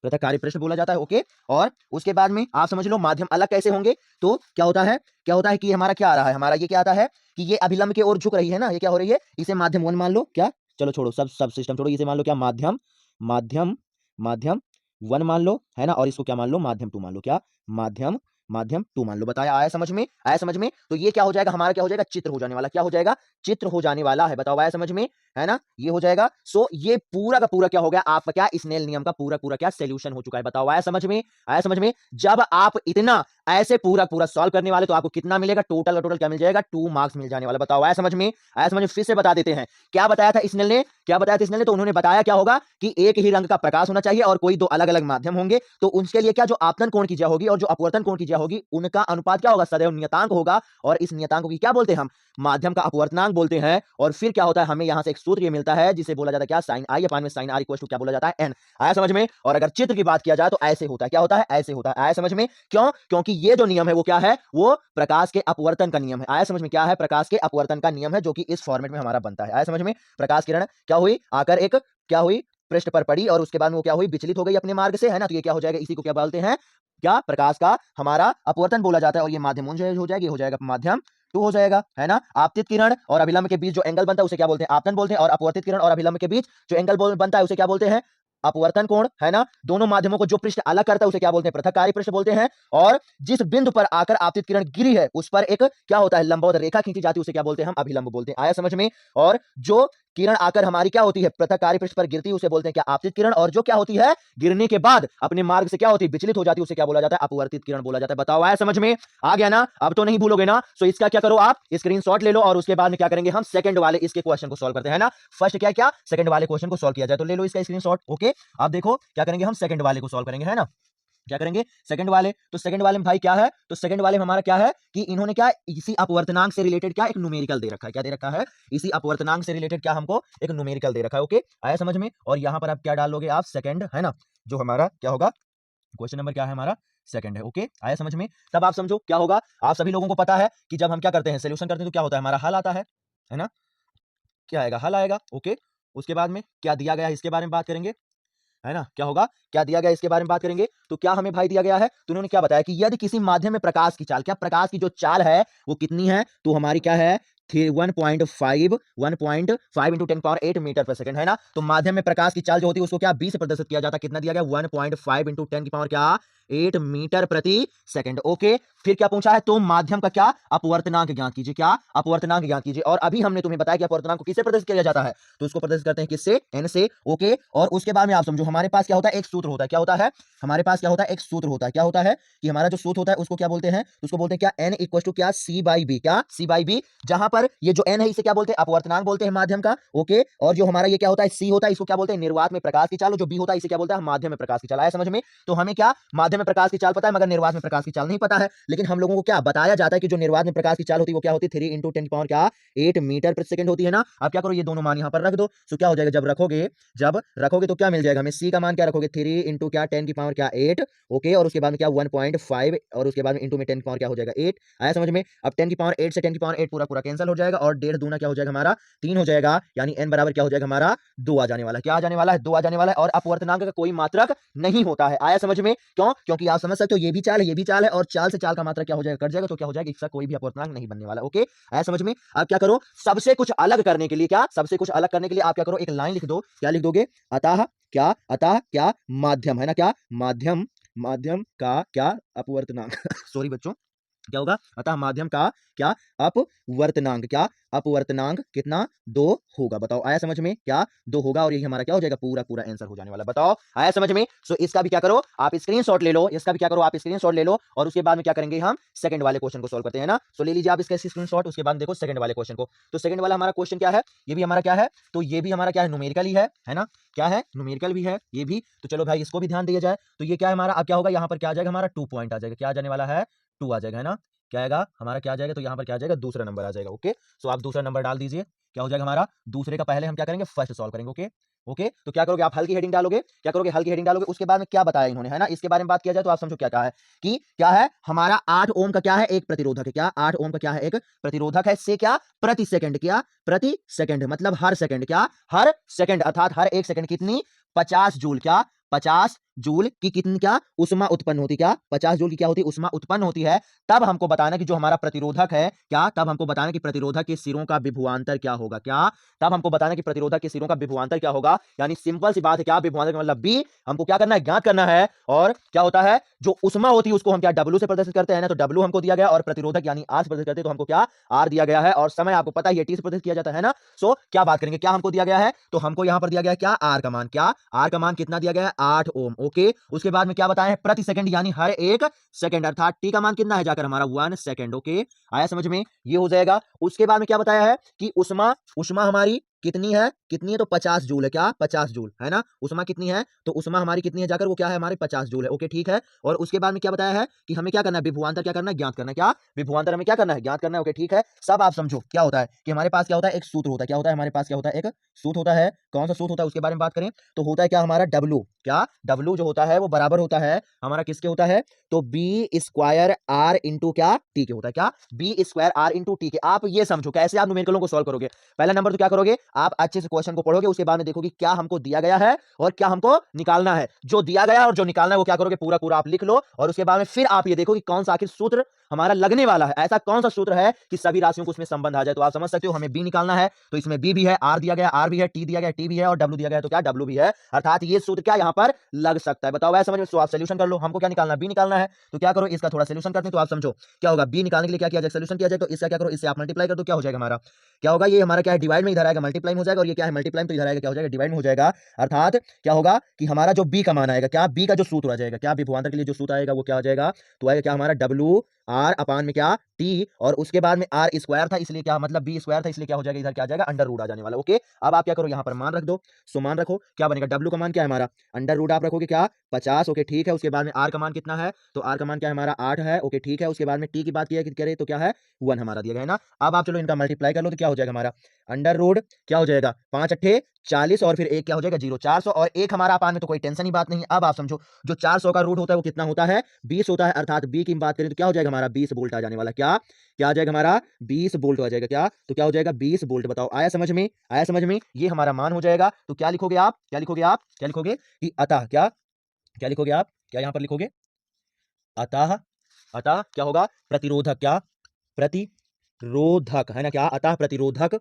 पृथककारी पृष्ठ बोला जाता है। ओके, और उसके बाद में आप समझ लो माध्यम अलग कैसे होंगे। तो क्या होता है, क्या होता है कि हमारा क्या आ रहा है, हमारा ये क्या आता है कि ये अभिलंब की ओर झुक रही है ना, ये क्या हो रही है, इसे माध्यम 1 मान लो। क्या, चलो छोड़ो, सब सब सिस्टम छोड़ो, इसे मान लो क्या, माध्यम, माध्यम, माध्यम 1 मान लो, है ना, और इसको क्या मान लो, माध्यम 2 मान लो। क्या, माध्यम, माध्यम 2 मान लो। बताया, आया समझ में, आया समझ में। तो ये क्या हो जाएगा, हमारा क्या हो जाएगा, चित्र हो जाने वाला। क्या हो जाएगा, चित्र हो जाने वाला है। बताओ आया समझ में, है ना, ये हो जाएगा। सो ये पूरा का पूरा क्या हो गया, आपका क्या, स्नेल नियम का पूरा पूरा क्या, सॉल्यूशन हो चुका है। बताओ आया समझ में, आया समझ में। जब आप इतना ऐसे पूरा पूरा सॉल्व करने वाले, तो आपको कितना मिलेगा, टोटल का टोटल क्या मिल जाएगा, 2 मार्क्स मिल जाने वाला। बताओ आया समझ में, आया समझ में। फिर से बता देते हैं, क्या बताया था स्नेल ने, क्या बताया था स्नेल ने, तो उन्होंने बताया क्या होगा कि एक ही रंग का प्रकाश होना चाहिए और कोई दो अलग अलग माध्यम होंगे, तो उसके लिए क्या, जो आपतन कोण की ज्या होगी और जो अपवर्तन कोण की ज्या होगी, उनका अनुपात क्या होगा, सदैव नियतांक होगा, और इस नियतांक को क्या बोलते हैं हम, माध्यम का अपवर्तनांक बोलते हैं। और फिर क्या होता है, हमें यहां से एक सूत्र ये मिलता है जिसे बोला जाता है क्या, साइन आई अपान में साइन आर इक्वल टू क्या बोला जाता है, एन। आया समझ में। और अगर चित्र की बात किया जाए तो ऐसे होता है, क्या होता है, ऐसे होता है। आया समझ में, क्यों, क्योंकि ये जो नियम है वो क्या है, वो प्रकाश के अपवर्तन का नियम है। आया समझ में, क्या है, प्रकाश के अपवर्तन का नियम है, जो कि इस फॉर्मेट में हमारा बनता है। आया समझ में, प्रकाश किरण क्या हुई, आकर एक क्या हुई, पृष्ठ पर पड़ी और उसके बाद वो क्या हुई, विचलित हो गई अपने मार्ग से, है ना, तो ये क्या हो जाएगा, इसी को क्या बोलते हैं, क्या, प्रकाश का हमारा अपवर्तन बोला जाता है। और ये माध्यम हो जाएगी, हो जाएगा माध्यम 2 हो जाएगा, है ना। आपतित किरण और अभिलंब के बीच जो एंगल बनता है उसे क्या बोलते हैं, आपतन बोलते हैं। और अपवर्तित किरण और अभिलंब के बीच जो एंगल बनता है उसे क्या बोलते हैं, अपवर्तन कोण, है ना। दोनों माध्यमों को जो पृष्ठ अलग करता है उसे क्या बोलते हैं, पृथककारी पृष्ठ बोलते हैं। और जिस बिंदु पर आकर आपतित किरण गिरी है उस पर एक क्या होता है, लंबवत रेखा खींची जाती है, उसे क्या बोलते हैं, हम अभिलंब बोलते हैं। आया समझ में। और जो किरण आकर हमारी क्या होती है, पृथककारी पृष्ठ पर गिरती है उसे बोलते हैं क्या, आपतित किरण। और जो क्या होती है, गिरने के बाद अपने मार्ग से क्या होती है, विचलित हो जाती है, उसे क्या बोला जाता है, अपवर्तित किरण बोला जाता है। बताओ आया समझ में, आ गया ना, अब तो नहीं भूलोगे ना। सो इसका क्या करो, आप स्क्रीनशॉट ले लो और उसके बाद में क्या करेंगे, हम सेकंड वाले इसके क्वेश्चन को सॉल्व करते हैं ना। फर्स्ट क्या क्या, सेकंड वाले क्वेश्चन को सॉल्व किया जाए, तो ले लो इसका स्क्रीनशॉट। ओके, आप देखो क्या करेंगे, हम सेकंड वाले को सॉल्व करेंगे, है ना। क्या करेंगे, सेकंड वाले। तो सेकंड वाले में भाई क्या है, तो सेकंड वाले में हमारा क्या है कि इन्होंने क्या, इसी अपवर्तनांक से रिलेटेड क्या, एक न्यूमेरिकल दे रखा है। क्या दे रखा है, इसी अपवर्तनांक से रिलेटेड क्या हमको एक न्यूमेरिकल दे रखा है। ओके, आया समझ में। और यहां पर आप क्या डाल लोगे, आप सेकंड, है ना, जो हमारा क्या होगा, क्वेश्चन नंबर क्या है हमारा, सेकंड है। ओके, आया समझ में। तब आप समझो क्या होगा, आप सभी लोगों को पता है कि जब हम क्या करते हैं, सोल्यूशन करते हैं, तो क्या होता है, हमारा हल आता है ना, क्या आएगा, हल आएगा। ओके, उसके बाद में क्या दिया गया है इसके बारे में बात करेंगे, है ना, क्या होगा, क्या दिया गया इसके बारे में बात करेंगे। तो क्या हमें भाई दिया गया है, तो उन्होंने क्या बताया कि यदि किसी माध्यम में प्रकाश की चाल, क्या प्रकाश की जो चाल है वो कितनी है, तो हमारी क्या है, 1.5 इंटू 10 पावर 8 मीटर पर सेकंड, है ना। तो माध्यम में प्रकाश की चाल जो होती है उसको क्या, 20 से प्रदर्शित किया जाता है। कितना दिया गया, 1.5 इंटू 10 की पावर क्या, 8 मीटर प्रति सेकंड। ओके, फिर क्या पूछा है, तो माध्यम का क्या, अपवर्तनांक ज्ञात कीजिए। क्या, अपवर्तनांक ज्ञात कीजिए। और अभी हमने तुम्हें बताया कि अपवर्तनांक को किससे प्रदर्शित किया जाता है, तो उसको प्रदर्शित करते हैं किससे, एन से। ओके, और उसके बाद में आप समझो हमारे पास क्या होता है, एक सूत्र होता है। क्या होता है, हमारे पास क्या होता है, एक सूत्र होता है। क्या होता है कि हमारा जो सूत्र होता है उसको क्या बोलते हैं, उसको बोलते हैं क्या, एन इक्वल टू क्या, सी बाई बी। क्या, सी बाई बी, जहां पर ये जो एन है इसे क्या बोलते हैं, अपवर्तनांक बोलते हैं माध्यम का। ओके, और जो हमारा ये क्या होता है, सी होता है, इसको क्या बोलते हैं, निर्वात में प्रकाश की चाल। जो बी होता है इसे क्या बोलते हैं, माध्यम में प्रकाश की चाल। आया समझ में। तो हमें क्या, माध्यम में प्रकाश की चाल पता है मगर निर्वात में प्रकाश की चाल नहीं पता है। लेकिन हम लोगों को क्या बताया जाता है कि जो निर्वात में प्रकाश की चाल होती है वो क्या होती है, 3 इंटू 10 की पावर क्या, 8 मीटर प्रति सेकंड होती है ना। अब क्या करो, ये दोनों मान यहां पर रख दो। तो क्या हो जाएगा, जब रखोगे तो क्या मिल जाएगा हमें, सी का मान क्या रखोगे, 3 इंटू क्या, 10 की पावर क्या, 8। ओके, और उसके बाद में क्या, 1.5, और उसके बाद में इंटू में 10 की पावर क्या हो जाएगा, 8। आया समझ में। अब 10 की पावर 8 से 10 की पावर 8 पूरा पूरा कैंसिल हो जाएगा, और डेढ़ दूना क्या हो जाएगा हमारा, 3 हो जाएगा। यानी n बराबर क्या हो जाएगा हमारा, 2 आ जाने वाला है। क्या आ जाने वाला है, 2 आ जाने वाला है। और अपवर्तनांक का कोई मात्रक नहीं होता है। आया समझ में। क्यों, क्योंकि आप समझ सकते हो ये भी चाल है, ये भी चाल है, और चाल से चाल का मात्रक क्या हो जाएगा, कट जाएगा, तो क्या हो जाएगा, इसका कोई भी अपवर्तनांक नहीं बनने वाला। ओके, आया समझ में। अब क्या करो, सबसे कुछ अलग करने के लिए, क्या, सबसे कुछ अलग करने के लिए आप क्या करो, एक लाइन लिख दो। क्या लिख दोगे, अतः क्या, अतः क्या, माध्यम, है ना, क्या माध्यम, माध्यम का क्या अपवर्तनांक सॉरी बच्चों, क्या होगा, अतः माध्यम का क्या अपवर्तनांक, क्या अपवर्तनांक कितना 2 होगा। बताओ आया समझ में, क्या 2 होगा और यही हमारा क्या हो जाएगा, पूरा पूरा आंसर हो जाने वाला। बताओ आया समझ में। सो इसका भी क्या करो आप स्क्रीनशॉट ले लो, इसका भी क्या करो आप स्क्रीनशॉट ले लो और उसके बाद में क्या करेंगे हम सेकंड वाले क्वेश्चन को सॉल्व करते हैं ना। सो ले लीजिए आप इसका स्क्रीनशॉट, उसके बाद देखो सेकंड वाले क्वेश्चन को। तो सेकंड वाला हमारा क्वेश्चन क्या है, ये भी हमारा क्या है, तो ये भी हमारा क्या है, न्यूमेरिकल ही है ना, क्या है न्यूमेरिकल भी है ये भी। तो चलो भाई इसको भी ध्यान दिया जाए। तो ये क्या है हमारा, अब क्या होगा यहाँ पर क्या आ जाएगा हमारा 2 पॉइंट आ जाएगा, क्या आ जाने वाला है 2 आ जाएगा, है ना। क्या आएगा हमारा, क्या आ जाएगा, तो यहाँ पर क्या आ जाएगा दूसरा नंबर आ जाएगा। ओके सो आप दूसरा नंबर डाल दीजिए, क्या हो जाएगा हमारा दूसरे का, पहले हम क्या करेंगे फर्स्ट सॉल्व करेंगे। ओके ओके तो क्या करोगे आप, हल की हेडिंग डालोगे, क्या करोगे हल की हेडिंग डालोगे। उसके बाद में क्या बताया इन्होंने, है ना, इसके बारे में बात किया जाए तो आप समझो क्या कहा है कि क्या है हमारा 8 ओम का क्या है एक प्रतिरोधक है, क्या 8 ओम का क्या है एक प्रतिरोधक है, से क्या प्रति सेकंड, क्या प्रति सेकंड मतलब हर सेकंड, क्या हर सेकंड अर्थात हर एक सेकंड कितनी 50 जूल, क्या 50 जूल की कितनी क्या उष्मा उत्पन्न होती, क्या 50 जूल की क्या होती उष्मा उत्पन्न होती है। तब हमको बताना कि जो हमारा प्रतिरोधक है, क्या तब हमको बताना कि प्रतिरोधक के सिरों का विभवांतर क्या होगा, क्या तब हमको बताना कि प्रतिरोधक के सिरों का विभवांतर क्या होगा। यानी सिंपल सी बात है, क्या विभवांतर का मतलब बी हमको क्या करना है ज्ञात करना है। और क्या होता है जो उष्मा होती है उसको हम क्या डब्ल्यू से प्रदर्शित करते हैं ना, तो डब्ल्यू हमको दिया गया और प्रतिरोधक यानी आर से प्रदर्शित करते हैं तो हमको क्या आर दिया गया है और समय आपको पता है टी से प्रदर्शित किया जाता है ना। सो क्या बात करेंगे, क्या हमको दिया गया है, तो हमको यहां पर दिया गया है क्या आर का मान, क्या आर का मान कितना दिया गया है 8 ओम। ओके उसके बाद में क्या बताया है प्रति सेकंड यानी हर एक सेकंड अर्थात टी का मान कितना है जाकर हमारा 1 सेकंड। ओके आया समझ में, ये हो जाएगा। उसके बाद में क्या बताया है कि उष्मा उष्मा हमारी कितनी है, कितनी है तो 50 जूल है, क्या 50 जूल है ना, उष्मा कितनी है तो उष्मा हमारी कितनी है जाकर वो क्या है हमारे 50 जूल है। ओके ठीक है और उसके बाद में क्या बताया है कि हमें क्या करना है विभवांतर क्या करना है ज्ञात करना है, क्या विभवांतर हमें क्या करना है ज्ञात करना है। ओके ठीक है सब आप समझो क्या होता है कि हमारे पास क्या होता है एक सूत्र होता है, क्या होता है हमारे पास क्या होता है एक सूत्र होता है, कौन सा सूत्र होता है उसके बारे में बात करें तो होता है क्या हमारा डब्ल्यू, क्या डब्ल्यू जो होता है वो बराबर होता है हमारा किसके होता है तो बी स्क्वायर आर इंटू क्या टी के होता है, क्या B square R into T के। आप ये समझो कैसे आप न्यूमेरिकलों को सॉल्व करोगे। पहला नंबर तो क्या करोगे आप अच्छे से क्वेश्चन को पढ़ोगे, उसके बाद में देखोगे क्या हमको दिया गया है और क्या हमको निकालना है। जो दिया गया है और जो निकालना है वो क्या करोगे पूरा पूरा आप लिख लो और उसके बाद में फिर आप ये देखो कि कौन सा आखिर सूत्र हमारा लगने वाला है, ऐसा कौन सा सूत्र है कि सभी राशियों को उसमें संबंध आ जाए। तो आप समझ सकते हो हमें बी निकालना है तो इसमें बी भी है, आर दिया गया आर भी है, टी दिया गया टी भी है और डब्ल्यू दिया गया तो क्या डब्ल्यू भी है, अर्थात ये सूत्र क्या यहाँ पर लग सकता है। बताओ ऐसा समझ में, तो आप सोल्यूशन कर लो। हमको क्या निकालना है बी निकालना है तो क्या करो इसका थोड़ा सोल्यूशन करते हैं। तो आप समझो क्या होगा बी निकालने के लिए क्या किया जाए सोल्यूशन किया जाए तो इसका क्या करो इससे आप मल्टीप्लाई कर दो, क्या हो जाएगा हमारा क्या होगा ये हमारा क्या है डिवाइड में इधर आएगा मल्टीप्लाई में हो जाएगा और ये क्या है मल्टीप्लाई में तो इधर आएगा क्या हो जाएगा डिवाइड में हो जाएगा। अर्थात क्या होगा कि हमारा जो बी का मान आएगा, क्या बी का जो सूत्र आ जाएगा, क्या विभवांतर के लिए जो सूत्र आएगा वो क्या आ जाएगा तो आएगा क्या हमारा डब्ल्यू आर अपान में क्या टी और उसके बाद में आर स्क्वायर था इसलिए क्या मतलब बी स्क्वायर था इसलिए क्या हो जाएगा इधर क्या आ जाएगा अंडर रूट आ जाने वाला। ओके अब आप क्या करो यहाँ पर मान रख दो, सो मान रखो क्या बनेगा डब्ल्यू का मान क्या है हमारा अंडर रूट आप रखोगे क्या 50। ओके ठीक है उसके बाद में आर का मान कितना है तो आर का मान क्या है हमारा 8 है। ओके ठीक है उसके बाद में टी की बात करें तो क्या है 1 हमारा दिया गया है ना। अब आप चलो इनका मल्टीप्लाई कर लो तो क्या हो जाएगा हमारा अंडर रूट क्या हो जाएगा 5 अट्ठे 40 और फिर एक क्या हो जाएगा 0 400 और एक हमारा अपान में तो कोई टेंशन ही बात नहीं है। अब आप समझो जो 400 का रूट होता है वो कितना होता है 20 होता है अर्थात बी की बात करें तो क्या हो जाएगा हमारा 20 वोल्ट आ जाने वाला, क्या क्या आ जाएगा हमारा 20 वोल्ट आ जाएगा, क्या तो क्या हो जाएगा 20 वोल्ट। बताओ आया समझ में, आया समझ में, ये हमारा मान हो जाएगा। तो क्या लिखोगे आप क्या लिखोगे आप क्या लिखोगे कि अतः क्या क्या लिखोगे आप क्या यहां पर लिखोगे अतः अतः क्या होगा प्रतिरोधक, क्या प्रतिरोधक है ना, क्या अतः प्रतिरोधक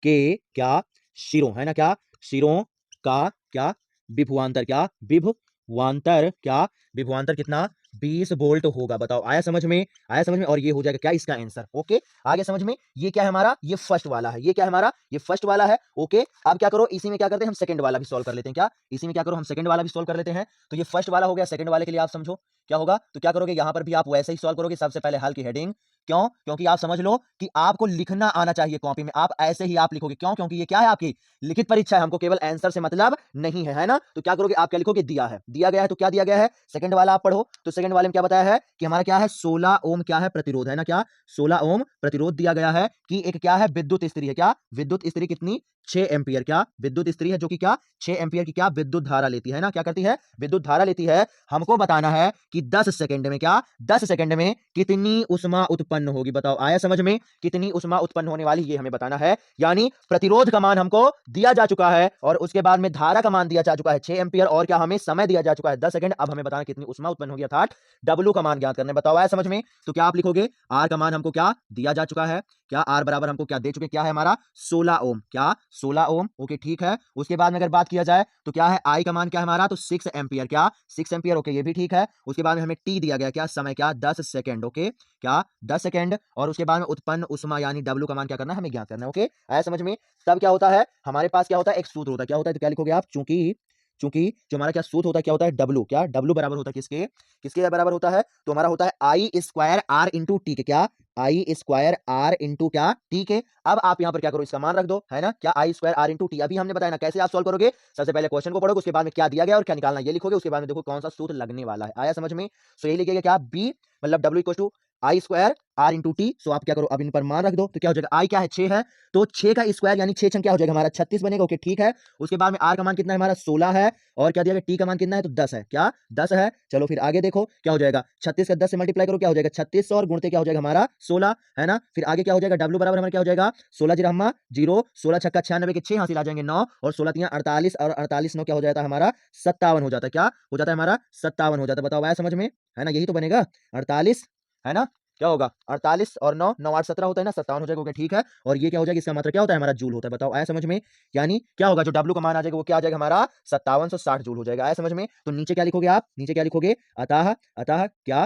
के क्या शिरों है ना, क्या शिरों का क्या विभवांतर, क्या विभवांतर क्या विभवांतर कितना 20 वोल्ट होगा। बताओ आया समझ में, आया समझ में और ये हो जाएगा क्या इसका आंसर। ओके आगे समझ में, ये क्या है हमारा ये फर्स्ट वाला है, ये क्या है हमारा ये फर्स्ट वाला है। ओके अब क्या करो इसी में क्या करते हैं हम सेकंड वाला भी सॉल्व कर लेते हैं, क्या इसी में क्या करो हम सेकंड वाला भी सॉल्व कर लेते हैं। तो ये फर्स्ट वाला हो गया, सेकंड वाले के लिए आप समझो क्या होगा तो क्या करोगे यहां पर भी आप वैसे ही सॉल्व करोगे। सबसे पहले हल की हेडिंग, क्यों क्योंकि आप समझ लो कि आपको लिखना आना चाहिए कॉपी में, आप ऐसे ही आप लिखोगे क्यों क्योंकि ये क्या है आपकी लिखित परीक्षा है, हमको केवल आंसर से मतलब नहीं है ना। तो क्या करोगे आप क्या लिखोगे दिया है, दिया गया है तो क्या दिया गया है सेकंड वाला आप पढ़ो। तो सेकंड वाले में क्या बताया है कि हमारा क्या है 16 ओम क्या है प्रतिरोध है ना, क्या 16 ओम प्रतिरोध दिया गया है कि एक क्या है विद्युत स्त्री है, क्या विद्युत स्त्री कितनी 6 एम्पियर, क्या विद्युत स्त्री है जो कि क्या 6 एम्पियर की क्या विद्युत धारा लेती है ना, क्या करती है विद्युत धारा लेती है। हमको बताना है कि 10 सेकंड में क्या 10 सेकंड में कितनी उष्मा उत्पन्न होगी। बताओ आया समझ में, कितनी उष्मा उत्पन्न होने वाली ये हमें बताना है। यानी प्रतिरोध का मान हमको दिया जा चुका है और उसके बाद में धारा का मान दिया जा चुका है 6 एम्पियर और क्या हमें समय दिया जा चुका है 10 सेकंड। अब हमें बताना कितनी उष्मा उत्पन्न होगी अर्थात डब्ल्यू का मान ज्ञात करना है। बताओ आया समझ में? तो क्या आप लिखोगे, आर का मान हमको क्या दिया जा चुका है, क्या आर बराबर हमको क्या दे चुके, क्या है हमारा 16 ओम, क्या 16 ओम। ओके ठीक है। उसके बाद में अगर बात किया जाए तो क्या है, आई का मान क्या है हमारा, तो 6 एम्पियर, क्या 6 एम्पियर। ओके ये भी ठीक है। उसके बाद में हमें टी दिया गया, क्या समय, क्या 10 सेकंड। ओके क्या 10 सेकंड। और उसके बाद में उत्पन्न उष्मा यानी डब्ल्यू का मान क्या करना है, हमें ज्ञात करना है। ओके आया समझ में? तब क्या होता है हमारे पास, क्या होता है, एक सूत्र होता है, क्या होता है, तो क्या लिखोगे आप, चूंकि चूंकि जो हमारा क्या सूत्र होता है, क्या होता है, डब्ल्यू, क्या डब्ल्यू बराबर होता है किसके, किसके बराबर होता है, तो हमारा होता है आई स्क्वायर आर इंटू टी के, क्या आई स्क्वायर आर इंटू क्या टी के। अब आप यहां पर क्या करो, इसका मान रख दो, है ना, क्या आई स्क्वायर आर इंटू टी। अभी हमने बताया ना कैसे आप सॉल्व करोगे, सबसे पहले क्वेश्चन को पढ़ोगे, उसके बाद में क्या दिया गया और क्या निकालना ये लिखोगे, उसके बाद में देखो कौन सा सूत्र लगने वाला है। आया समझ में? सो ये लिखिएगा क्या, बी मतलब W equal to I square R into T. So आप क्या करो, अब इन पर मान रख दो, तो क्या हो जाएगा, आई क्या है 6 है, तो 6 का स्क्वायर यानी 6 क्या हो जाएगा हमारा 36 बनेगा। ओके ठीक है। उसके बाद में आर का मान कितना है हमारा 16 है, और क्या दिया गया टी का मान कितना है, तो 10 है, क्या 10 है। चलो फिर आगे देखो क्या हो जाएगा, 36 का 10 से मल्टीप्लाई करो, क्या हो जाएगा 36, और गुणते क्या हो जाएगा हमारा 16, है ना। फिर आगे क्या हो जाएगा, डब्ल्यू बराबर हमारा क्या हो जाएगा 16 जीरो हम्मा 0, 16 छक्का 96 के 6 हासिल आ जाएंगे 9, और 16 तिया 48, और 48 9 क्या हो जाता है हमारा 57 हो जाता है, क्या हो जाता है हमारा 57 हो जाता है। बताओ आया समझ में, है ना, यही तो बनेगा 48, है ना, क्या होगा 48 और 9 9 8 17 होता है ना, 57 हो जाएगा। ओके ठीक है। और ये क्या हो जाएगा, इसका मात्रा क्या होता है हमारा जूल होता है। बताओ आया समझ में? यानी क्या होगा, जो डब्ल्यू का मान आ जाएगा वो क्या आ जाएगा हमारा 5760 जूल हो जाएगा। आया समझ में? तो नीचे क्या लिखोगे आप, नीचे क्या लिखोगे, अतः अतः क्या,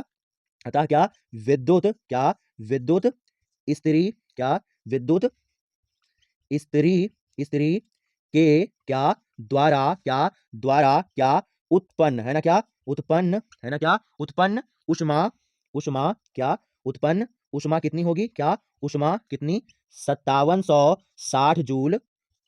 अतः क्या विद्युत, क्या विद्युत स्त्री, क्या विद्युत स्त्री, स्त्री के क्या द्वारा, क्या द्वारा क्या उत्पन्न, है ना, क्या उत्पन्न, है ना, क्या उत्पन्न उष्मा, उष्मा क्या उत्पन्न उष्मा कितनी होगी, क्या उष्मा कितनी 5760 जूल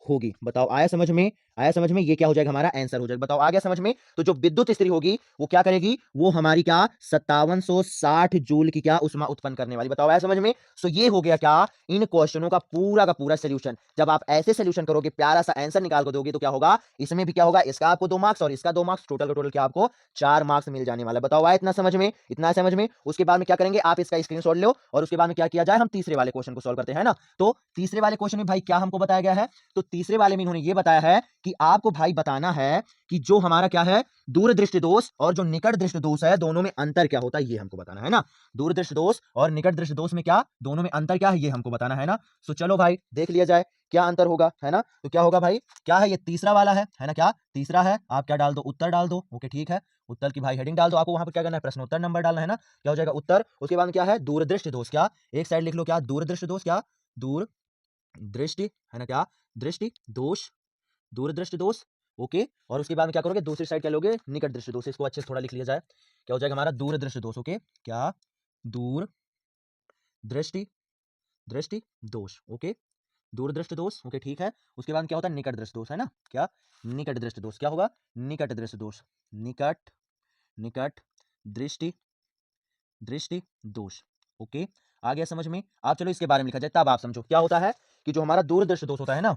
होगी। बताओ आया समझ में? आया समझ में? ये क्या हो जाएगा हमारा आंसर हो जाएगा। बताओ आ गया समझ में? तो जो विद्युत स्त्री होगी वो क्या करेगी, वो हमारी क्या 5760 जूल की क्या उष्मा उत्पन्न करने वाली। बताओ आया समझ में? सो ये हो गया क्या इन क्वेश्चनों का पूरा सोल्यूशन। जब आप ऐसे सोल्यूशन करोगे, प्यारा सा आंसर निकाल कर दोगे, तो क्या होगा, इसमें भी क्या होगा, इसका आपको 2 मार्क्स और इसका 2 मार्क्स, टोटल का टोटल क्या आपको 4 मार्क्स मिल जाने वाला है। बताओ आया इतना समझ में? इतना समझ में? उसके बाद में क्या करेंगे, आप इसका स्क्रीनशॉट लो, और उसके बाद में क्या किया जाए, हम तीसरे वाले क्वेश्चन को सॉल्व करते हैं ना। तो तीसरे वाले क्वेश्चन में भाई क्या हमको बताया गया है, तो तीसरे वाले में इन्होंने ये बताया है कि आपको भाई बताना है कि जो हमारा क्या है दूरदृष्टि दोष और जो निकट दृष्टि दोष है, दोनों में अंतर क्या होता है, ये हमको बताना है ना। दूरदृष्टि दोष और निकट दृष्टि दोष में क्या, दोनों में अंतर क्या है, ये हमको बताना है ना। सो चलो भाई देख लिया जाए क्या अंतर होगा, है ना। तो क्या होगा भाई, क्या है, ये तीसरा वाला है ना, क्या तीसरा है। आप क्या डाल दो, उत्तर डाल दो। ओके ठीक है, उत्तर की भाई हेडिंग डाल दो, आपको वहां पर क्या करना है, प्रश्नोत्तर नंबर डालना है ना। क्या हो जाएगा उत्तर। उसके बाद क्या है, दूरदृष्टि दोष, क्या एक साइड लिख लो, क्या दूरदृष्टि दोष, क्या दूर दृष्टि, है ना, क्या दृष्टि दोष, दूरदृष्टि दोष। ओके। और उसके बाद में क्या करोगे, दूसरी साइड क्या लोगे, निकट दृष्टि दोष। इसको अच्छे से थोड़ा लिख लिया जाए, क्या हो जाएगा हमारा दूरदृष्टि दोष। ओके क्या दूर दृष्टि, दृष्टि दोष। ओके दूरदृष्टि दोष। ओके ठीक है। उसके बाद क्या होता है, निकट दृष्टि दोष, है ना, क्या निकट दृष्टि दोष। क्या होगा, निकट दृष्टि दोष, निकट, निकट दृष्टि, दृष्टि दोष। ओके आ गया समझ में? आप चलो इसके बारे में लिखा जाए, तब आप समझो क्या होता है कि जो हमारा दूरदृष्टि दोष होता है ना,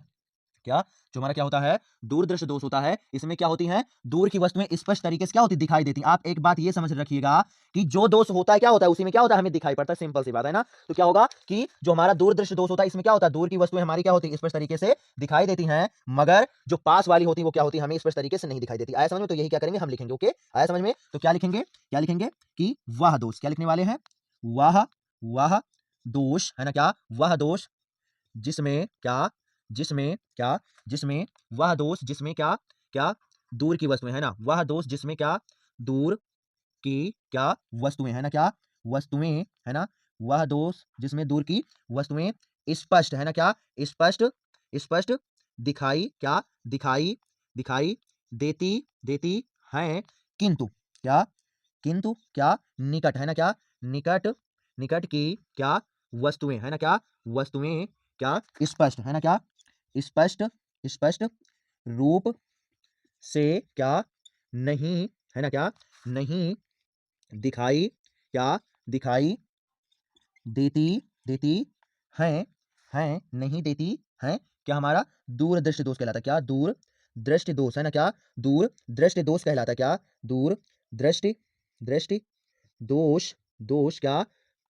क्या जो हमारा क्या होता है दूरदृष्टि दोष होता है, इसमें क्या होती है, दूर की वस्तुएं स्पष्ट तरीके से क्या होती दिखाई देती। आप एक बात ये समझ रखिएगा कि जो दोष होता है क्या होता है, उसी में क्या होता है हमें दिखाई पड़ता है। सिंपल सी बात है ना। तो क्या होगा कि जो हमारा दूरदृष्टि दोष होता है, इसमें क्या होता है, दूर की वस्तुएं हमारी क्या होती है स्पष्ट तरीके से दिखाई देती हैं, मगर जो पास वाली होती है वो क्या होती है, हमें स्पष्ट तरीके से नहीं दिखाई देती। आया समझ में? तो यही क्या करेंगे हम लिखेंगे। ओके आया समझ में? तो क्या लिखेंगे, क्या लिखेंगे कि वह दोष, क्या लिखने वाले हैं, वह, वह दोष, है ना, क्या वह दोष जिसमें क्या, जिसमें क्या, जिसमें वह दोष जिसमें क्या, क्या दूर की वस्तुएं, है ना, वह दोष जिसमें क्या दूर की क्या वस्तुएं, है ना, क्या वस्तुएं, है ना, वह दोष जिसमें दूर की वस्तुएं स्पष्ट, है ना, क्या स्पष्ट, स्पष्ट दिखाई, क्या दिखाई, दिखाई देती, देती हैं, किंतु क्या, किंतु क्या निकट, है ना, क्या निकट, निकट की क्या वस्तुएं, है ना, क्या वस्तुएं क्या स्पष्ट, है ना, क्या स्पष्ट, स्पष्ट रूप से क्या नहीं, है ना, क्या नहीं दिखाई, क्या दिखाई देती, देती हैं, हैं नहीं देती हैं, क्या हमारा दूर दृष्टि दोष कहलाता है, क्या दूर दृष्टि दोष, है ना, क्या दूर दृष्टि दोष कहलाता है, क्या दूर दृष्टि, दृष्टि दोष, दोष क्या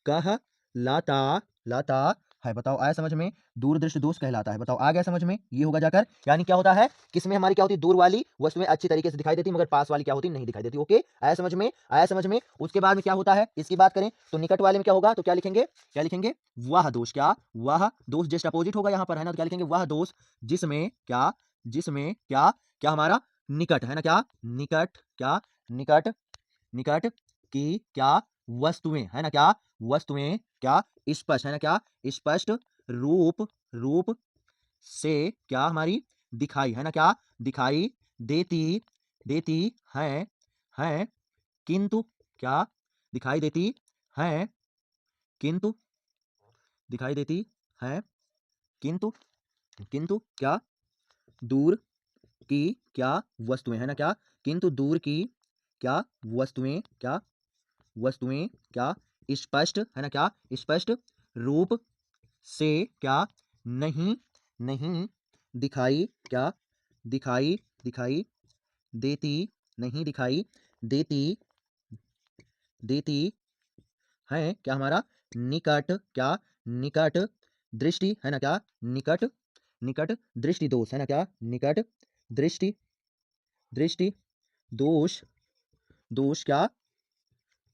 कह लाता, लाता है, बताओ आया समझ में, दूरदृष्टि दोष कहलाता है। बताओ आ गया समझ में, ये होगा जाकर, यानी क्या होता है, किसमें हमारी क्या होती है, दूर वाली वस्तुएं अच्छी तरीके से दिखाई देती मगर पास वाली क्या होती नहीं दिखाई देती। ओके, आया समझ में, आया समझ में। उसके बाद में क्या होता है, इसकी बात करें तो निकट वाले में क्या होगा, तो क्या लिखेंगे, क्या लिखेंगे, वह दोष, क्या वह दोष, जस्ट अपोजिट होगा यहाँ पर, है ना, तो क्या लिखेंगे, वह दोष जिसमें क्या, जिसमें क्या, क्या हमारा निकट, है ना, क्या निकट, क्या निकट, निकट की क्या वस्तुएं, है ना, क्या वस्तुएं क्या स्पष्ट, है ना, क्या स्पष्ट रूप, रूप से क्या हमारी दिखाई, है ना, क्या दिखाई देती, देती है किंतु क्या दिखाई देती है, किंतु दिखाई देती है, किंतु, किंतु क्या दूर की क्या वस्तुएं, है ना, क्या किंतु दूर की क्या वस्तुएं, क्या वस्तुएं क्या स्पष्ट, है ना, क्या स्पष्ट रूप से क्या नहीं, नहीं दिखाई, क्या दिखाई, दिखाई देती, नहीं दिखाई देती, देती है क्या हमारा निकट, क्या निकट दृष्टि, है ना, क्या निकट, निकट दृष्टि दोष, है ना, क्या निकट दृष्टि, दृष्टि दोष, दोष क्या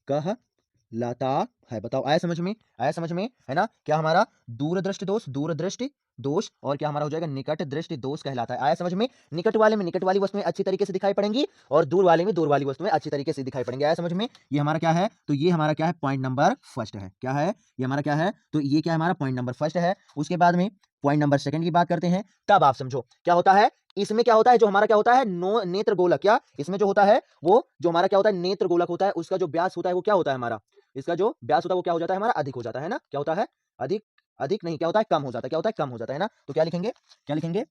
कहलाता है। बताओ आया समझ में, आया समझ में, है ना, क्या हमारा दूरदृष्टि दोष, दूरदृष्टि दोष, और क्या हमारा हो जाएगा निकट दृष्टि दोष कहलाता है। आया समझ में, निकट वाले में निकट वाली वस्तुएं अच्छी तरीके से दिखाई पड़ेंगी और दूर वाले में दूर वाली वस्तुएं अच्छी तरीके से दिखाई पड़ेंगी। आया समझ में, ये हमारा क्या है, तो ये हमारा क्या है, पॉइंट नंबर फर्स्ट है, क्या है ये हमारा, क्या है, तो ये क्या है हमारा पॉइंट नंबर फर्स्ट है। उसके बाद में पॉइंट नंबर सेकंड की बात करते हैं, तब आप समझो क्या होता है, इसमें क्या होता है, जो हमारा क्या होता है, नो नेत्र गोलक, क्या इसमें जो होता है वो जो हमारा क्या होता है, नेत्र गोलक होता है, उसका जो व्यास होता है वो क्या होता है हमारा, इसका जो व्यास होता है वो क्या हो जाता है हमारा, अधिक हो जाता है ना, क्या होता है, अधिक, अधिक नहीं, क्या होता है, कम हो जाता है, क्या होता है, कम हो जाता है ना। तो क्या लिखेंगे, क्या लिखेंगे,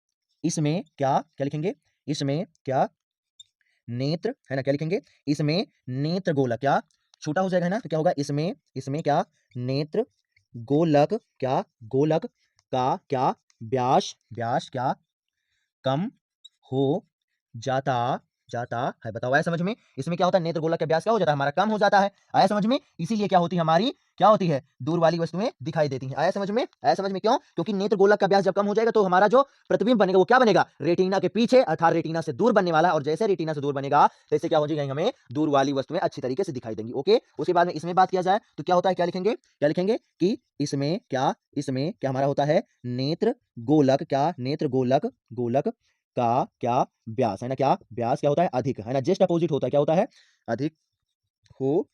इसमें क्या, क्या लिखेंगे, इसमें क्या नेत्र, है ना, क्या लिखेंगे, इसमें नेत्र गोलक, क्या छोटा हो जाएगा, है ना, तो क्या होगा, इसमें, इसमें क्या नेत्र गोलक, क्या गोलक का क्या व्यास, व्यास क्या कम हो जाता, जाता है। बताओ आया समझ में, इसमें क्या होता है, नेत्र गोलक का व्यास क्या हो जाता है हमारा, कम हो जाता है। आया समझ में, इसीलिए क्या होती है हमारी, क्या होती है, दूर वाली वस्तुएं दिखाई देती हैं। आया समझ में, आया समझ में, क्यों, क्योंकि नेत्र गोलक का व्यास जब कम हो जाएगा तो हमारा जो प्रतिबिंब बनेगा वो क्या बनेगा, रेटिना के पीछे अर्थात रेटिना से दूर बनने वाला है, और जैसे रेटिना से दूर बनेगा तैसे क्या हो जाएगी, हमें दूर वाली वस्तुएं अच्छी तरीके से दिखाई देंगी। ओके, उसके बाद में इसमें बात किया जाए तो क्या होता है, क्या लिखेंगे, क्या लिखेंगे कि इसमें क्या, इसमें क्या हमारा होता है, नेत्र गोलक, क्या नेत्र गोलक, गोलक का क्या व्यास, है ना, क्या व्यास क्या होता है, अधिक, है ना, जस्ट अपोजिट होता है, क्या होता है, अधिक हो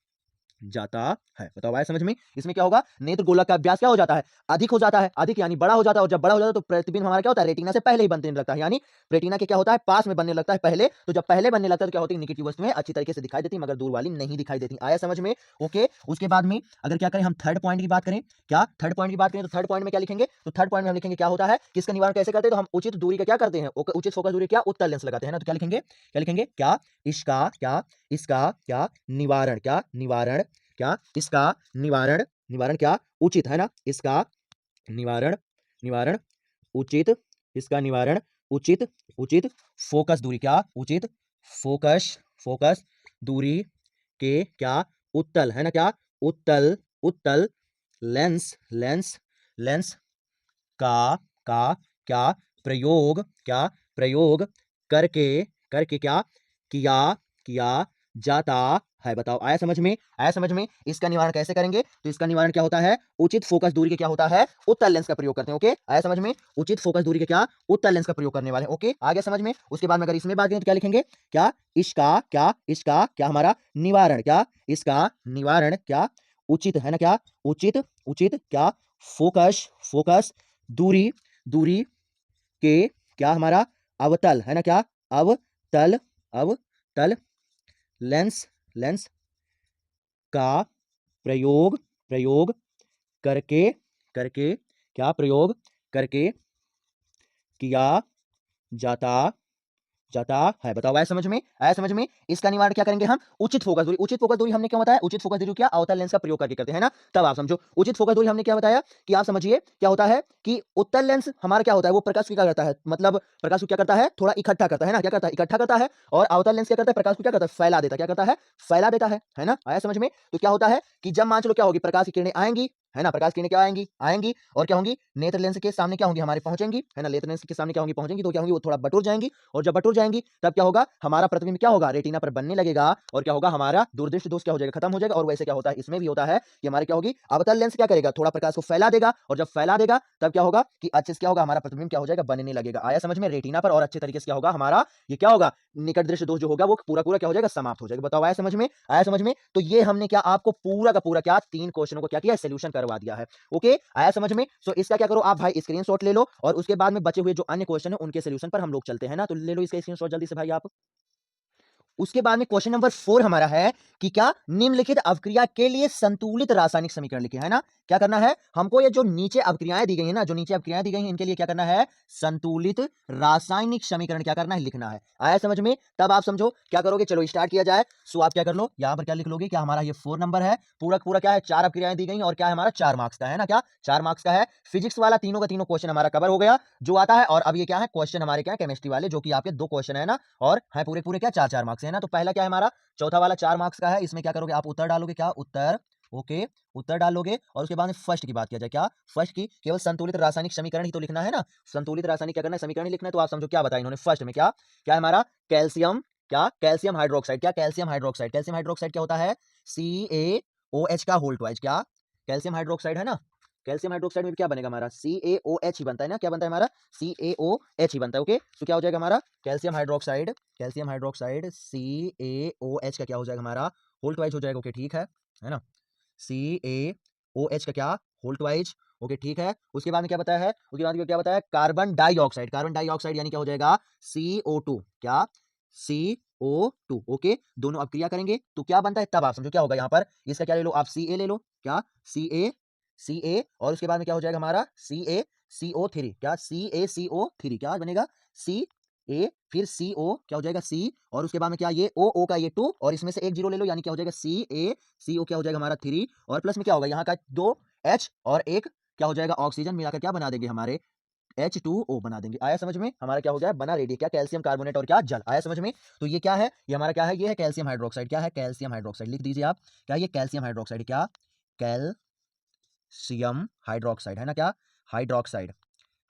जाता है। बताओ आया समझ में, इसमें क्या होगा, नेत्र गोलक का व्यास क्या हो जाता है, अधिक हो जाता है, अधिक यानी बड़ा हो जाता है, और जब बड़ा हो जाता है तो प्रतिबिंब हमारा क्या होता है, रेटिना से पहले ही बनने लगता है, यानी रेटिना के क्या होता है, पास में बनने लगता है पहले, तो जब पहले बनने लगता है तो क्या होती है, निकट की वस्तुएं अच्छी तरीके से दिखाई देती मगर दूर वाली नहीं दिखाई देती। आया समझ में, ओके। उसके बाद में अगर क्या करें, हम थर्ड पॉइंट की बात करें, क्या थर्ड पॉइंट की बात करें, तो थर्ड पॉइंट में क्या लिखेंगे, तो थर्ड पॉइंट में हम लिखेंगे क्या होता है, किसका निवारण कैसे करते हैं, तो हम उचित दूरी का क्या करते हैं, उचित फोकस दूरी क्या उत्तल लेंस लगाते हैं ना, तो क्या लिखेंगे, क्या लिखेंगे, क्या इसका, क्या इसका क्या निवारण, क्या निवारण, क्या इसका निवारण, निवारण क्या उचित, है ना, इसका निवारण, निवारण उचित, इसका निवारण उचित, उचित फोकस दूरी, क्या उचित फोकस, फोकस दूरी के क्या उत्तल, है ना, क्या उत्तल, उत्तल लेंस, लेंस, लेंस का क्या प्रयोग, क्या प्रयोग करके, करके क्या किया, किया जाता है। बताओ आया समझ में, आया समझ में, इसका निवारण कैसे करेंगे, तो इसका निवारण क्या होता है, उचित फोकस दूरी के क्या होता है, उत्तल लेंस का प्रयोग करते हैं। ओके, आया समझ में, उचित फोकस दूरी के क्या उत्तल लेंस का प्रयोग करने वाले हैं। ओके, आ गया समझ में। उसके बाद में अगर इसमें बात करें तो क्या लिखेंगे, क्या इसका, क्या इसका क्या हमारा निवारण, क्या इसका निवारण क्या उचित, है ना, क्या उचित, उचित क्या फोकस, फोकस दूरी, दूरी के क्या हमारा अवतल, है ना, क्या अवतल, अवतल लेंस, लेंस का प्रयोग, प्रयोग करके, करके क्या प्रयोग करके किया जाता, जाता है। बताओ आया समझ में, आया समझ में, इसका निवारण क्या करेंगे हम, उचित फोकस दूरी, उचित फोकस दूरी हमने क्या बताया, उचित फोकस दूरी क्या अवतल लेंस का प्रयोग करके करते हैं ना, तब आप समझो उचित फोकस दूरी हमने क्या बताया कि आप समझिए क्या होता है कि उत्तल लेंस हमारा क्या होता है, वो प्रकाश को क्या करता है, मतलब प्रकाश को क्या करता है, थोड़ा इकट्ठा करता है ना, क्या करता है, इकट्ठा करता है, और अवतल लेंस क्या करता है, प्रकाश को क्या करता है, फैला देता है, क्या करता है, फैला देता है ना। आया समझ में, तो क्या होता है कि जब मान चलो क्या होगी, प्रकाश की किरणें आएंगी, है ना, प्रकाश किरणें क्या आएंगी आएंगी और क्या होंगी, नेत्र लेंस के सामने क्या होंगी, हमारे पहुंचेंगी, है ना, नेत्र लेंस के सामने क्या होंगी पहुंचेंगी, तो क्या होंगी वो थोड़ा बटुर जाएंगी, और जब बटुर जाएंगी तब क्या होगा, हमारा प्रतिबिंब क्या होगा, रेटिना पर बनने लगेगा, और क्या होगा, हमारा दूरदृष्टि दोष क्या हो जाएगा, खत्म हो जाएगा। और वैसे क्या होता है, इसमें भी होता है कि हमारे क्या होगी, अवतल लेंस क्या करेगा, थोड़ा प्रकाश को फैला देगा, और जब फैला देगा तब क्या होगा कि अच्छे से क्या होगा, हमारा प्रतिबिंब क्या हो जाएगा, बनने लगेगा। आया समझ में, रेटिना पर और अच्छे तरीके से क्या होगा, हमारा ये क्या होगा, निकट दृष्टि दोष जो होगा वो पूरा पूरा क्या हो जाएगा, समाप्त हो जाएगा। बताओ आया समझ में, आया समझ में। तो ये हमने क्या आपको पूरा का पूरा क्या 3 क्वेश्चनों को क्या किया, सोल्यूशन करवा दिया है। ओके, आया समझ में। सो इसका क्या करो आप भाई, स्क्रीनशॉट ले लो, और उसके बाद में बचे हुए जो अन्य क्वेश्चन है उनके सोल्यूशन पर हम लोग चलते हैं ना। तो ले लो इसका स्क्रीनशॉट जल्दी से भाई आप। उसके बाद में क्वेश्चन नंबर 4 हमारा है कि क्या निम्नलिखित अवक्रिया के लिए संतुलित रासायनिक समीकरण लिखे, है ना। क्या करना है हमको, ये जो नीचे अवक्रियाएं दी गई है ना, जो नीचे अवक्रियाएं दी गई हैं, इनके लिए क्या करना है, संतुलित रासायनिक समीकरण क्या करना है, लिखना है। आया समझ में। तब आप समझो क्या करोगे, चलो स्टार्ट किया जाए। सो आप क्या कर लो, यहां पर क्या लिख लोगे, क्या हमारा ये 4 नंबर है, पूरा पूरा क्या है, 4 अवक्रियाएं दी गई और क्या है हमारा 4 मार्क्स का, है ना, क्या 4 मार्क्स का है। फिजिक्स वाला तीनों का तीनों क्वेश्चन हमारा कवर हो गया जो आता है, और अब ये क्या है क्वेश्चन हमारे क्या है केमिस्ट्री वाले, जो कि आपके 2 क्वेश्चन है ना, और है पूरे पूरे क्या 4 4 मार्क्स है ना। तो पहला क्या है हमारा, चौथा वाला 4 मार्क्स का है, इसमें क्या करोगे आप, उत्तर डालोगे, क्या उत्तर, ओके, उत्तर डालोगे। और उसके बाद में फर्स्ट की बात किया जाए, क्या फर्स्ट की, केवल संतुलित रासायनिक समीकरण ही तो लिखना है ना, संतुलित रासायनिक क्या करना है, समीकरण ही लिखना है। तो आप समझो क्या बताया इन्होंने फर्स्ट में, क्या क्या है हमारा, कैल्शियम, क्या कैल्शियम हाइड्रोक्साइड, क्या कैल्शियम हाइड्रोक्साइड, कैल्शियम हाइड्रोक्साइड क्या होता है, CaOH का होल ट्वाइस, क्या कैल्शियम हाइड्रोक्साइड है ना, कैल्शियम हाइड्रोक्साइड में क्या बनेगा हमारा, CaOH ही बनता है ना, क्या बनता है हमारा, CaOH ही बनता है। ओके, तो क्या हो जाएगा हमारा calcium hydroxide, calcium hydroxide CaOH का क्या हो जाएगा हमारा, होल ट्वाइस हो जाएगा। ओके ठीक है ना, CaOH का क्या, होल ट्वाइस। ओके ठीक है। उसके बाद में क्या बताया है, उसके बाद में क्या बताया है, कार्बन डाइऑक्साइड, कार्बन डाइऑक्साइड यानी क्या हो जाएगा, CO2, क्या CO2। ओके, दोनों अब क्रिया करेंगे तो क्या बनता है, तब आप समझो क्या होगा यहाँ पर, इसका क्या ले लो आप, Ca ले लो, क्या Ca, और उसके बाद में क्या हो जाएगा हमारा CaCO3, क्या CaCO3, क्या बनेगा Ca, फिर CO क्या हो जाएगा C, और उसके बाद में क्या ये O का ये 2, और इसमें से एक जीरो ले लो, यानी क्या हो जाएगा CaCO क्या हो जाएगा हमारा 3, और प्लस में क्या होगा यहाँ का 2 H और एक क्या हो जाएगा ऑक्सीजन, मिलाकर क्या बना देंगे हमारे H2O बना देंगे। आया समझ में, हमारा क्या हो गया बना रेडी, क्या कैल्शियम कार्बोनेट और क्या जल। आया समझ में। तो ये क्या है, ये हमारा क्या है, ये है कैल्शियम हाइड्रोक्साइड, क्या है कैल्शियम हाइड्रोक्साइड, लिख दीजिए आप, क्या ये कैल्शियम हाइड्रोक्साइड, क्या कैल्शियम हाइड्रोक्साइड है ना, क्या हाइड्रोक्साइड,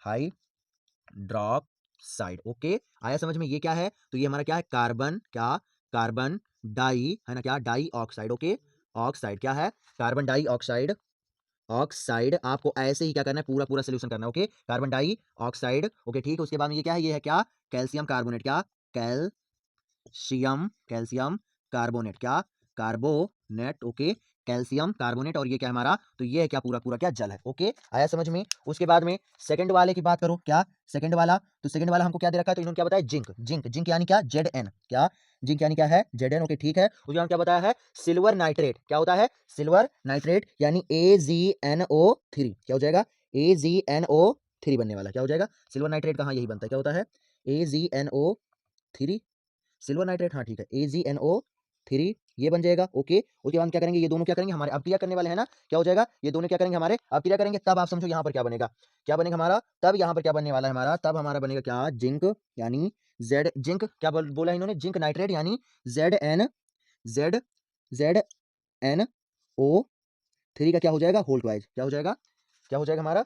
हाइड्रोक्साइड। ओके, आया समझ में। ये क्या है, तो ये हमारा क्या है कार्बन, क्या कार्बन डाई है ना, क्या डाई ऑक्साइड। ओके, ऑक्साइड क्या है, कार्बन डाई ऑक्साइड, ऑक्साइड आपको ऐसे ही क्या करना है, पूरा पूरा सोल्यूशन करना है। Okay, carbon dioxide. Okay ठीक है। उसके बाद में ये क्या है, ये है क्या कैल्शियम कार्बोनेट, क्या कैल्शियम, कैल्शियम कार्बोनेट, क्या कार्बोनेट। ओके, कैल्शियम कार्बोनेट, और ये क्या है हमारा, तो ये है क्या पूरा पूरा क्या जल है। ओके, आया समझ में। उसके बाद में सेकंड वाले की बात करो, क्या सेकंड वाला, तो सेकंड वाला हमको क्या दे रखा है, तो इन्होंने क्या बताया, जिंक, जिंक, जिंक यानी क्या Zn, क्या जिंक यानी क्या है Zn। ओके ठीक है। उसके बाद क्या बताया है, सिल्वर नाइट्रेट, क्या होता है सिल्वर नाइट्रेट, यानी AgNO3, क्या हो जाएगा AgNO3 बनने वाला, क्या हो जाएगा सिल्वर नाइट्रेट, कहाँ यही बनता है, क्या होता है AgNO3, सिल्वर नाइट्रेट, हाँ ठीक है AgNO3 ये बन जाएगा। ओके, उसके बाद क्या करेंगे, ये दोनों क्या करेंगे हमारे अपक्रिया करने वाले हैं ना, क्या हो जाएगा ये दोनों क्या करेंगे हमारे अपक्रिया करेंगे, तब आप समझो यहाँ पर क्या बनेगा, क्या बनेगा हमारा, तब यहाँ पर क्या बनने वाला है हमारा, तब हमारा बनेगा क्या जिंक, यानी जेड जिंक, क्या बोला इन्होंने जिंक नाइट्रेट, यानी ZnO3 का क्या हो जाएगा होल ट्वाइस, क्या हो जाएगा, क्या हो जाएगा हमारा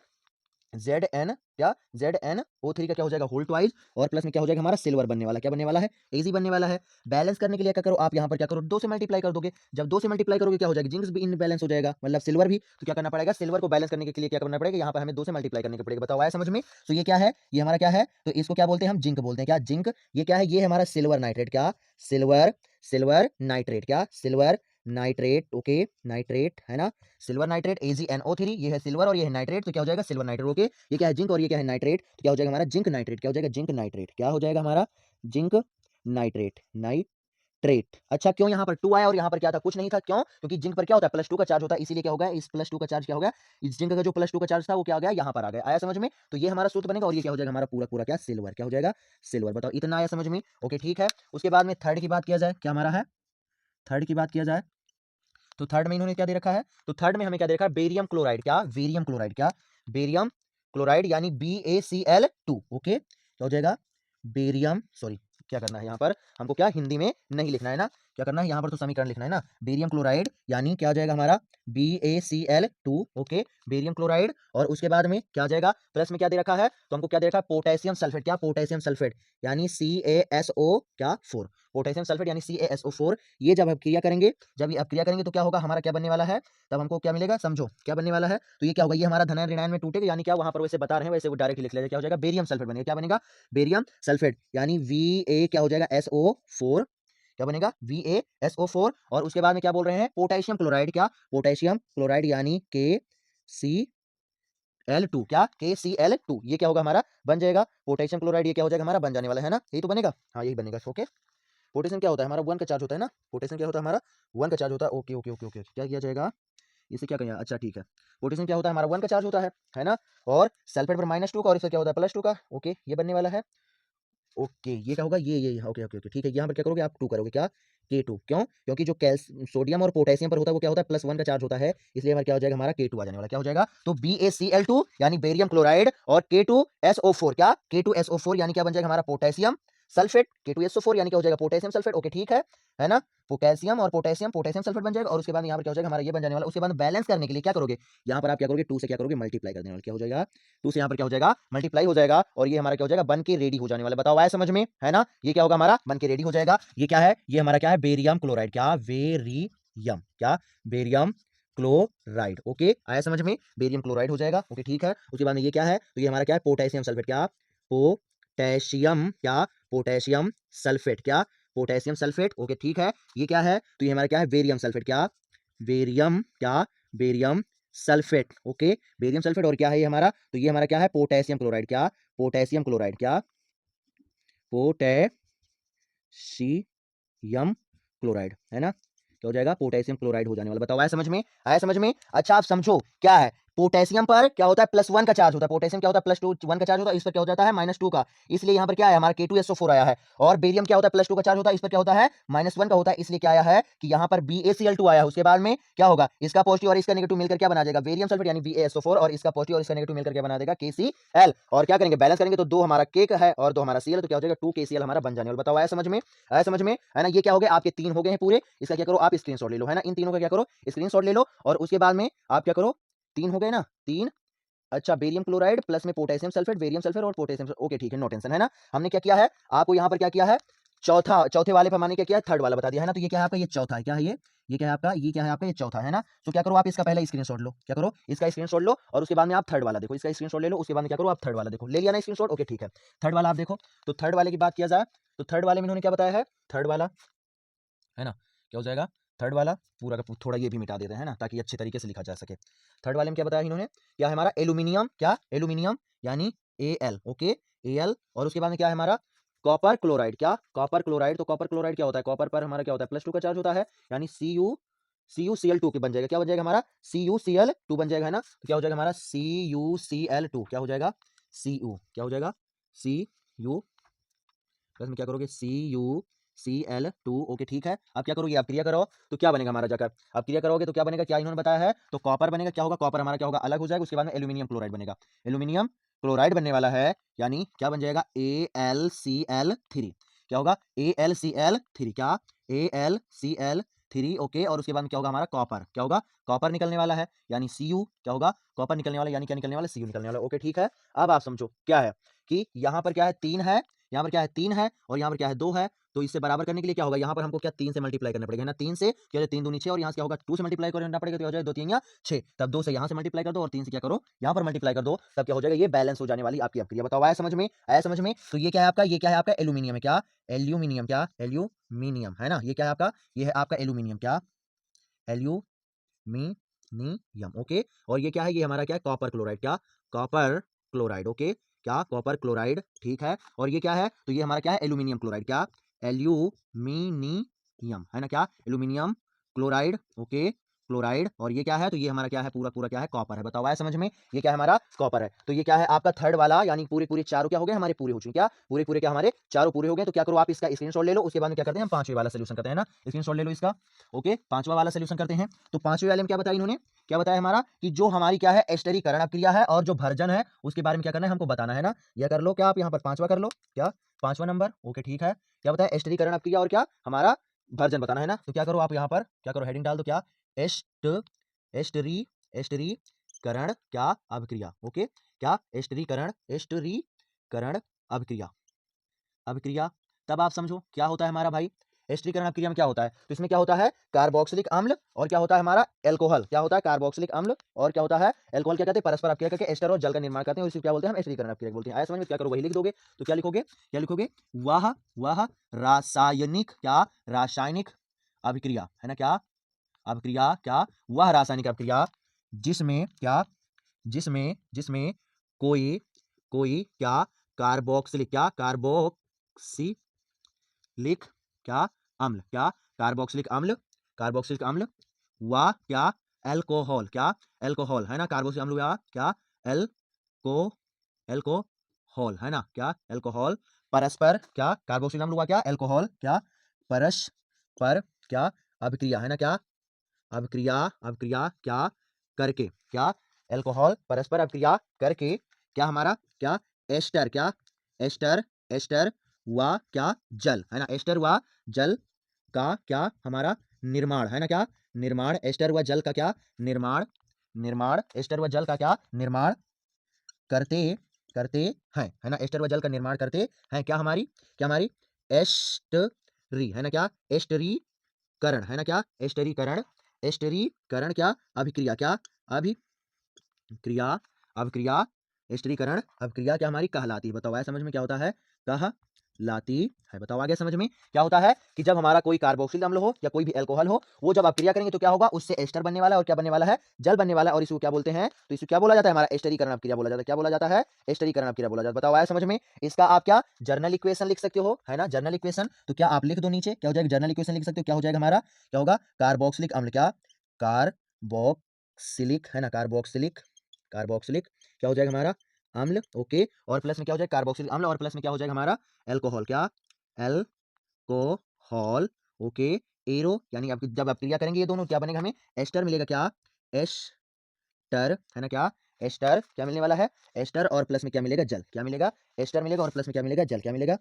Zn, क्या ZnO3 का क्या हो जाएगा होल ट्वाइस, और प्लस में क्या हो जाएगा हमारा सिल्वर बनने वाला, क्या बनने वाला है Ag बनने वाला है। बैलेंस करने के लिए क्या करो आप, यहाँ पर क्या करो 2 से मल्टीप्लाई कर दोगे, जब 2 से मल्टीप्लाई करोगे क्या हो जाएगा, जिंक भी इनबैलेंस हो जाएगा, मतलब सिल्वर भी, तो क्या करना पड़ेगा, सिल्वर को बैलेंस करने के लिए क्या करना पड़ेगा, यहाँ पर हमें 2 से मल्टीप्लाई करने के पड़ेगा। बताओ आया समझ में। तो ये क्या है, ये हमारा क्या है, तो इसको क्या बोलते हैं हम जिंक बोलते हैं, क्या जिंक। ये क्या है, ये है हमारा सिल्वर नाइट्रेट, क्या सिल्वर सिल्वर नाइट्रेट, क्या सिल्वर नाइट्रेट। ओके, नाइट्रेट है ना, सिल्वर नाइट्रेट AgNO3, ये है सिल्वर और ये है नाइट्रेट, तो क्या हो जाएगा सिल्वर नाइट्रेट। ओके, ये क्या है जिंक और ये क्या है नाइट्रेट, तो क्या हो जाएगा हमारा जिंक नाइट्रेट, क्या हो जाएगा जिंक नाइट्रेट, क्या हो जाएगा हमारा जिंक नाइट्रेट, नाइट्रेट। अच्छा क्यों यहाँ पर 2 आया और यहाँ पर क्या था, कुछ नहीं था, क्यों, क्योंकि जिंक पर क्या होता है +2 का चार्ज होता है, इसीलिए क्या होगा इस +2 का चार्ज क्या होगा, इस जिंक का जो +2 का चार्ज था वो क्या आ गया यहाँ पर आ गया। आया समझ में। तो ये हमारा सूत्र बनेगा और ये क्या हो जाएगा हमारा पूरा पूरा क्या सिल्वर, क्या हो जाएगा सिल्वर। बताओ इतना आया समझ में। ओके ठीक है। उसके बाद में थर्ड की बात किया जाए, क्या हमारा है थर्ड की बात किया जाए, तो थर्ड में इन्होंने क्या दे रखा है, तो थर्ड में हमें क्या दे रखा है बेरियम क्लोराइड, क्या बेरियम क्लोराइड, क्या बेरियम क्लोराइड, यानी BaCl2। ओके, क्या हो जाएगा बेरियम, सॉरी क्या करना है यहाँ पर हमको, क्या हिंदी में नहीं लिखना है ना, क्या करना है, यहाँ पर तो समीकरण लिखना है ना, बेरियम क्लोराइड यानी क्या हो जाएगा हमारा BaCl2, ओके, बेरियम क्लोराइड, और उसके बाद में क्या आ जाएगा, प्लस में क्या दे रखा है, तो हमको क्या दे रखा है, पोटेशियम सल्फेट, क्या पोटेशियम सल्फेट यानी CaSO क्या 4, पोटेशियम सल्फेट यानी CaSO4। ये जब आप क्रिया करेंगे, जब ये आप क्रिया करेंगे तो क्या होगा, हमारा क्या बनने वाला है, तब हमको क्या मिलेगा, समझो क्या बनने वाला है, तो ये क्या होगा, ये हमारा धनायन ऋणायन में टूटेगा, यानी क्या वहां पर वैसे बता रहे हैं वैसे वो डायरेक्ट लिख लेगा, क्या हो जाएगा, बेरियम सल्फेट बनेगा, क्या बनेगा, बेरियम सल्फेट यानी Va क्या हो जाएगा SO4, क्या बनेगा VaSO4, और उसके बाद में क्या बोल रहे हैं, पोटेशियम क्लोराइड, क्या पोटेशियम क्लोराइड यानी KCl2, क्या KCl2, ये क्या होगा हमारा बन जाएगा पोटेशियम क्लोराइड, ये क्या हो जाएगा हमारा बन जाने वाला है ना, यही तो बनेगा, हाँ यही बनेगा, ओके। पोटेशियम क्या होता है हमारा, 1 का चार्ज होता है ना, पोटेशियम क्या होता है हमारा 1 का चार्ज होता है, ओके ओके ओके ओके, क्या किया जाएगा, इसे क्या कहें, अच्छा ठीक है, पोटेशियम क्या होता है हमारा 1 का चार्ज होता है ना, और सल्फेट पर -2 का, और इसका क्या होता है +2 का, ओके ये बनने वाला है, ओके ये क्या होगा, ये ओके ओके ओके ठीक है, यहाँ पर क्या करोगे आप 2 करोगे, क्या K2, क्यों, क्योंकि जो सोडियम और पोटेशियम पर होता है वो क्या होता है +1 का चार्ज होता है, इसलिए हमारा क्या हो जाएगा, हमारा K2 आ जाने वाला, क्या हो जाएगा, तो BaCl2 यानी बेरियम क्लोराइड और K2SO4, क्या K2SO4 यानी क्या बन जाएगा हमारा पोटेशियम सल्फेट, K2SO4 यानी क्या हो जाएगा पोटेशियम सल्फेट, ओके ठीक है ना, पोटेशियम और पोटेशियम, पोटेशियम सल्फेट बन जाएगा, और उसके बाद यहाँ पर क्या हो जाएगा हमारा ये बन जाने वाला, उसके बाद बैलेंस करने के लिए क्या करोगे, यहाँ पर आप क्या करोगे 2 से क्या करोगे मल्टीप्लाई कर देने वाला, क्या हो जाएगा 2 से यहाँ पर क्या हो जाएगा मल्टीप्लाई हो जाएगा, और ये हमारा क्या हो जाएगा बन के रेडी हो जाने वाला, बताओ आया समझ में, है ना, ये क्या होगा हमारा बन के रेडी हो जाएगा, ये क्या है, ये हमारा क्या है बेरियम क्लोराइड, क्या वेरियम, क्या बेरियम क्लोराइड, ओके आया समझ में, बेरियम क्लोराइड हो जाएगा, ओके ठीक है। उसके बाद में ये क्या है, तो ये हमारा क्या है पोटेशियम सल्फेट, क्या पोटेशियम, क्या पोटेशियम सल्फेट, क्या पोटेशियम सल्फेट, ओके ठीक है। ये क्या है, तो ये हमारा क्या है बेरियम सल्फेट, क्या बेरियम, क्या barium sulphate, okay barium sulphate, और क्या है ये हमारा, तो ये हमारा क्या है पोटेशियम क्लोराइड, क्या पोटेशियम क्लोराइड, क्या पोटेशियम क्लोराइड, है ना, क्या हो जाएगा पोटेशियम क्लोराइड हो जाने वाला, बताओ आया समझ में, आया समझ में, अच्छा आप समझो क्या है, पोटेशियम पर क्या होता है +1 का चार्ज होता है, पोटेशियम क्या होता है +1 का चार्ज होता है, इस पर क्या हो जाता है -2 का, इसलिए यहाँ पर क्या है हमारा K2SO4 आया है, और बेरियम क्या होता है +2 का चार्ज होता है, इस पर क्या होता है -1 का होता है, इसलिए क्या आया है कि यहाँ पर BaCl2 आया है, उसके बाद में क्या होगा, इसका पॉजिटिव और इसका नेगेटिव मिलकर क्या बना देगा बेरियम सल्फेट यानी BaSO4, और इसका पॉजिटिव और इसका नेगेटिव मिलकर क्या बना देगा KCl, और क्या करेंगे बैलेंस करेंगे तो 2 हमारा K का है और 2 हमारा Cl, तो क्या हो जाएगा 2KCl हमारा बन जाने वाला, बताओ आया समझ में, आया समझ में, है ना, ये क्या हो गया आपके 3 हो गए हैं पूरे, इसका क्या करो आप स्क्रीनशॉट ले लो, है ना, इन तीनों का क्या करो स्क्रीनशॉट ले लो, और उसके बाद में आप क्या करो 3 हो गए ना 3, अच्छा बेरियम क्लोराइड प्लस में पोटेशियम सल्फेट, बेरियम सल्फेट और पोटेशियम सल्फेट, ओके ठीक है नो टेंशन, है ना, हमने क्या किया है आपको यहाँ पर क्या किया है चौथे वाले पैमाने क्या किया है थर्ड वाला बता दिया, है ना, तो ये क्या है आपका ये चौथा है, क्या है ये क्या है आपका, ये क्या है आपका ये चौथा, है ना, तो क्या करो आप इसका पहले स्क्रीनशॉट लो, क्या करो इसका स्क्रीनशॉट लो, और उसके बाद में आप थर्ड वाला देखो, इसका स्क्रीनशॉट ले लो, उसके बाद में क्या करो आप थर्ड वाला देखो, ले लिया ना स्क्रीनशॉट, ओके ठीक है, थर्ड वाला आप देखो, तो थर्ड वाले की बात किया जाए तो थर्ड वाले में इन्होंने क्या बताया है, थर्ड वाला, है ना, क्या हो जाएगा थर्ड वाला पूरा का थोड़ा ये भी मिटा देते हैं ना ताकि अच्छे तरीके से लिखा जा सके, थर्ड वाले में क्या बताया इन्होंने, क्या है हमारा एल्यूमिनियम, क्या एल्यूमिनियम यानी Al, ओके Al, और उसके बाद में क्या है हमारा कॉपर क्लोराइड, क्या कॉपर क्लोराइड, तो कॉपर क्लोराइड क्या होता है, कॉपर पर हमारा क्या होता है +2 का चार्ज होता है, यानी CuCl2 के बन जाएगा, क्या बन जाएगा हमारा CuCl2 बन जाएगा, है ना, तो क्या हो जाएगा हमारा CuCl2, क्या हो जाएगा क्या हो जाएगा Cu प्लस में क्या करोगे CuCl2, ओके ठीक है, अब क्या करोगे आप क्रिया करो तो क्या बनेगा हमारा जाकर, अब क्रिया करोगे तो क्या बनेगा, क्या इन्होंने बताया है, तो कॉपर बनेगा, क्या होगा कॉपर हमारा क्या होगा अलग हो जाएगा, उसके बाद में एल्यूमिनियम क्लोराइड बनेगा, एल्यूमिनियम क्लोराइड बनने वाला है, यानी क्या बन जाएगा AlCl3, क्या होगा AlCl3, क्या AlCl3, ओके, और उसके बाद में क्या होगा हमारा कॉपर, क्या होगा कॉपर निकलने वाला है, यानी Cu, क्या होगा कॉपर निकलने वाला, यानी क्या निकलने वाला Cu निकलने वाला, ओके ठीक है। अब आप समझो क्या है कि यहाँ पर क्या है 3 है, यहाँ पर क्या है 3 है, और यहाँ पर क्या है 2 है, तो इससे बराबर करने के लिए क्या होगा यहाँ पर हमको क्या 3 से मल्टीप्लाई करना पड़ेगा, है ना, 3 से क्या हो जाए 3 दूनी 6, और यहाँ से क्या होगा 2 से मल्टीप्लाई करना पड़ेगा, तो हो जाए 2 3 या 6, तब 2 से यहाँ से मल्टीप्लाई कर दो और 3 से क्या करो यहाँ पर मल्टीप्लाई कर दो, तब क्या हो जाएगा ये बैलेंस हो जाने वाली आपकी क्रिया, बताओ आया समझ में, आया समझ में, तो ये क्या है आपका, ये क्या है आपका एल्यूमिनियम है, क्या एल्यूमिनियम, क्या एल्यूमिनियम, है ना, ये क्या है आपका, ये है आपका एल्यूमिनियम, क्या एल्यूमिनियम, ओके, और ये क्या है, ये हमारा क्या है कॉपर क्लोराइड, क्या कॉपर क्लोराइड, ओके, क्या कॉपर क्लोराइड, ठीक है, और ये क्या है, तो ये हमारा क्या है एल्यूमिनियम क्लोराइड, क्या एल्यूमिनियम, है ना, क्या एल्यूमिनियम क्लोराइड, ओके क्लोराइड, और ये क्या है, तो ये हमारा क्या है पूरा पूरा क्या है कॉपर है, बताओ आया समझ में, ये क्या है हमारा कॉपर है, तो ये क्या है आपका थर्ड वाला, यानी पूरे पूरे चारों क्या हो गए हमारे पूरे हो चुके, क्या पूरे पूरे क्या हमारे चारों पूरे हो गए, तो क्या करो आप इसका स्क्रीनशॉट ले लो, उसके बाद में क्या करते हैं हम पांचवें वाला सोल्यूशन करते हैं ना, स्क्रीनशॉट ले लो इसका, ओके पांचवा वाला सोल्यूशन करते हैं, तो पांचवें वाले में क्या बताया इन्होंने, क्या बताया हमारा कि जो हमारी क्या है एस्टरीकरण क्रिया है और जो भर्जन है उसके बारे में क्या करना है हमको बताना है ना, यह कर लो क्या आप यहाँ पर पांचवा कर लो, क्या पांचवा नंबर, ओके ठीक है, क्या बताया एस्टरीकरण क्रिया और क्या हमारा वर्जन बताना है ना, तो क्या करो आप यहाँ पर क्या करो, हेडिंग डाल दो क्या, एस्टरीकरण क्या अभिक्रिया। ओके, क्या एस्टरीकरण अभिक्रिया। तब आप समझो क्या होता है हमारा भाई, एस्टरीकरण अभिक्रिया में क्या होता है, तो इसमें क्या होता है कार्बोक्सिलिक अम्ल और क्या होता है हमारा एल्कोहल, क्या होता है कार्बोक्सिलिक अम्ल और क्या होता है एल्कोहल, क्या कहते हैं परस्पर अभिक्रिया करके एस्टर और जल का निर्माण करते हैं, इसे क्या बोलते हैं हम एस्टरीकरण अभिक्रिया बोलते हैं। आया समझ में, क्या करो वही लिख दोगे, तो क्या लिखोगे, वह रासायनिक अभिक्रिया है ना, क्या अभिक्रिया, क्या वह रासायनिक अभिक्रिया जिसमें क्या, जिसमें कोई क्या कार्बोक्सिलिक क्या अम्ल, क्या कार्बोक्सिलिक अम्ल व क्या एल्कोहल, क्या एल्कोहल है ना, कार्बोक्सिलिक अम्ल या क्या एल्को एल्कोहल है ना, क्या एल्कोहल परस्पर क्या कार्बोक्सिलिक अम्ल हुआ क्या एल्कोहल, क्या परस्पर क्या अभिक्रिया है ना, क्या अभिक्रिया क्या करके, क्या एल्कोहल परस्पर अभिक्रिया करके क्या हमारा क्या एस्टर, क्या एस्टर व क्या जल है ना, एस्टर व जल का क्या हमारा निर्माण है ना, क्या निर्माण, एस्टर व जल का क्या निर्माण एस्टर व जल का क्या निर्माण करते करते हैं है ना, एस्टर व जल का निर्माण करते हैं, क्या हमारी एस्टरी है ना, क्या एस्टरीकरण है ना, क्या एस्टरीकरण क्या अभिक्रिया, क्या अभिक्रिया अभिक्रिया एस्टरीकरण अभिक्रिया क्या हमारी कहलाती है। बताओ आया समझ में क्या होता है, कहलाती है। बताओ आगे समझ में क्या होता है कि जब हमारा कोई कार्बोक्सिल अम्ल हो या कोई भी अल्कोहल हो, वो जब अभिक्रिया करेंगे तो क्या होगा, उससे एस्टर बनने वाला है और क्या बनने वाला है, जल बनने वाला है, और इसको क्या बोलते हैं, तो इसको क्या बोला जाता है हमारा एस्टरीकरण अभिक्रिया बोला जाता है, क्या बोला जाता है एस्टरीकरण अभिक्रिया बोला जाता है। बताओ आया समझ में, इसका आप क्या जर्नल इक्वेशन लिख सकते हो है ना, जर्नल इक्वेशन, तो क्या आप लिख दो नीचे, क्या हो जाएगा जर्नल इक्वेशन लिख सकते हो, क्या हो जाएगा हमारा, क्या होगा कार्बोक्सिलिक अम्ल, क्या कार्बोक्सिलिक है ना, कार्बोक्सिलिक क्या हो जाएगा हमारा अम्ल। ओके, और प्लस में क्या हो जाएगा कार्बोक्सिलिक अम्ल और प्लस में क्या हो जाएगा हमारा एल्कोहल, क्या एल्कोहल। ओके, एरो यानी आप जब आप क्रिया करेंगे ये दोनों क्या बनेगा, हमें एस्टर मिलेगा, क्या एस्टर है ना, क्या एस्टर क्या मिलने वाला है, एस्टर और प्लस में क्या मिलेगा जल, क्या मिलेगा एस्टर मिलेगा और प्लस में क्या मिलेगा जल, क्या मिलेगा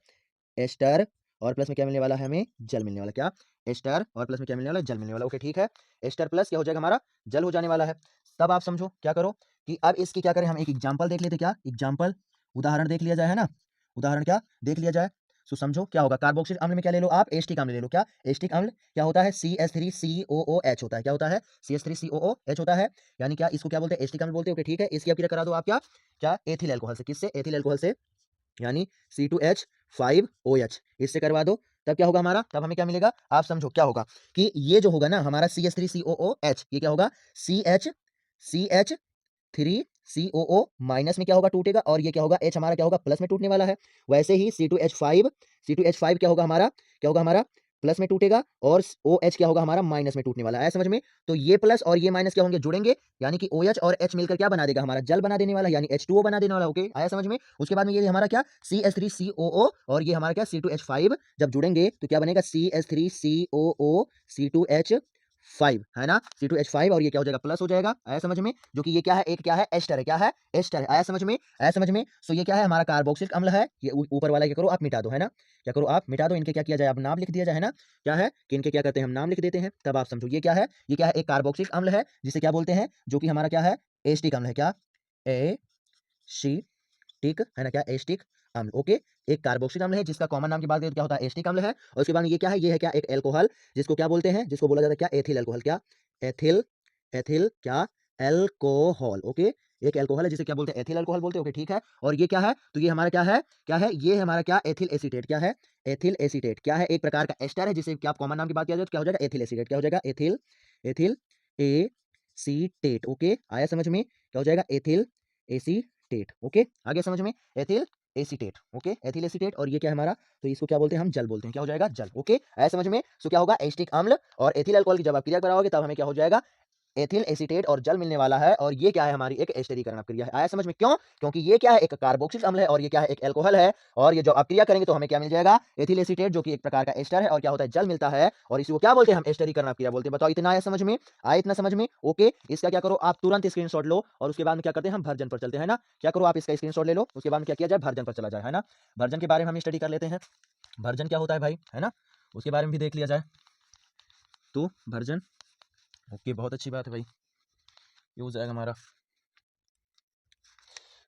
एस्टर और प्लस में क्या मिलने वाला है हमें जल मिलने वाला, क्या एस्टर और प्लस में क्या मिलने वाला जल मिलने वाला। ओके ठीक है, एस्टर प्लस क्या हो जाएगा हमारा जल हो जाने वाला है। तब आप समझो क्या करो कि अब इसकी क्या करें, हम एक एग्जांपल देख लेते, क्या एग्जांपल उदाहरण देख लिया जाए है ना, उदाहरण क्या देख लिया जाए। तो समझो क्या होगा, कार्बोक्सिलिक अम्ल में क्या ले लो आप एस्टिक अम्ल ले लो, क्या एस्टिक अम्ल क्या होता है CH3COOH होता है, क्या होता है CH3COOH होता है, यानी क्या इसको क्या बोलते हैं एस्टिक अम्ल बोलते हैं। ओके ठीक है, इसकी अब करा दो आप क्या क्या एथिल अल्कोहल से, किससे एथिल अल्कोहल से, यानी C2H5OH इससे करवा दो, तब क्या होगा हमारा, तब हमें क्या मिलेगा आप समझो क्या होगा कि ये जो होगा ना हमारा CH3COOH ये क्या होगा CH3COO माइनस में क्या होगा टूटेगा, और ये क्या होगा H हमारा क्या होगा प्लस में टूटने वाला है। वैसे ही C2H5 क्या होगा हमारा प्लस में टूटेगा, और OH क्या होगा हमारा माइनस में टूटने वाला है, समझ में। तो ये प्लस और ये माइनस क्या होंगे जुड़ेंगे, यानी कि OH और H मिलकर क्या बना देगा हमारा जल बना देने वाला, यानी H2O बना देने वाला। ओके आया समझ में। उसके बाद में ये हमारा क्या CH3COO और ये हमारा क्या C2H5 जब जुड़ेंगे तो क्या बनेगा CH3COO C2H5 है ना, C2H5 और ये क्या हो जाएगा प्लस हो जाएगा। आया समझ में, जो कि ये क्या है एक क्या है एस्टर है, क्या है एस्टर है। आया समझ में, आया समझ में। सो ये क्या है हमारा कार्बोक्सिलिक अम्ल है, ये ऊपर वाला क्या करो आप मिटा दो है ना, क्या करो आप मिटा दो, इनके क्या किया जाए अब नाम लिख दिया जाए है ना, क्या है कि इनके क्या करते हैं हम नाम लिख देते हैं। तब आप समझो ये क्या है, ये क्या है एक कार्बोक्सिलिक अम्ल है जिसे क्या बोलते हैं, जो कि हमारा क्या है एस्टिक अम्ल है, क्या एस्टिक है ना, क्या एस्टिक अम्ल। ओके, एक कार्बोक्सिलिक अम्ल है जिसका कॉमन नाम की बात करें तो क्या होता है एस्टिक अम्ल है, और उसके बाद ये क्या है, ये है क्या एक एल्कोहल जिसको क्या बोलते हैं, जिसको बोला जाता है क्या एथिल अल्कोहल, क्या एथिल एथिल क्या एल्कोहल। ओके, एक एल्कोहल है जिसे क्या बोलते हैं एथिल अल्कोहल बोलते हैं। ओके ठीक है, और ये क्या है, तो ये हमारा क्या है ये हमारा क्या एथिल एसीटेट, क्या है एथिल एसीटेट, क्या है एक प्रकार का एस्टर है जिसे क्या आप कॉमन नाम की बात किया जाए तो क्या हो जाएगा एथिल एसीटेट, क्या हो जाएगा एथिल एथिल एसीटेट। ओके आया समझ में, क्या हो जाएगा एथिल एसीटेट। ओके आगे समझ में ethyl acetate. Okay ethyl acetate, और ये क्या है हमारा, तो इसको क्या बोलते हैं हम जल बोलते हैं, क्या हो जाएगा जल। ओके आया समझ में। सो क्या होगा एस्टिक अम्ल और एथिल अल्कोहल की जब आप क्रिया कराओगे तब हमें क्या हो जाएगा एथिल एसीटेट और जल मिलने वाला है, और ये क्या है हमारी एक एस्टरीकरण अपक्रिया है। आया समझ में, क्यों, क्योंकि ये क्या है एक कार्बोक्सिलिक अम्ल है और ये क्या है एक एल्कोहल है, और ये जो अपक्रिया करेंगे तो हमें क्या मिल जाएगा एथिल एसीटेट जो कि एक प्रकार का एस्टर है, और क्या होता है जल मिलता है, और इसी को क्या बोलते हैं हम एस्टरीकरण अपक्रिया बोलते हैं। बताओ इतना आया समझ में, आया इतना समझ में। ओके, इसका क्या करो आप तुरंत स्क्रीनशॉट लो, और उसके बाद में क्या करते हैं हम वर्जन पर चलते हैं ना, क्या करो आप इसका स्क्रीनशॉट ले लो, उसके बाद में क्या किया जाए वर्जन पर चला जाए है ना, वर्जन के बारे में हम स्टडी कर लेते हैं। वर्जन क्या होता है भाई है ना, उसके बारे में भी देख लिया जाए। तो भर्जन। ओके, बहुत अच्छी बात है भाई, ये हो जाएगा हमारा।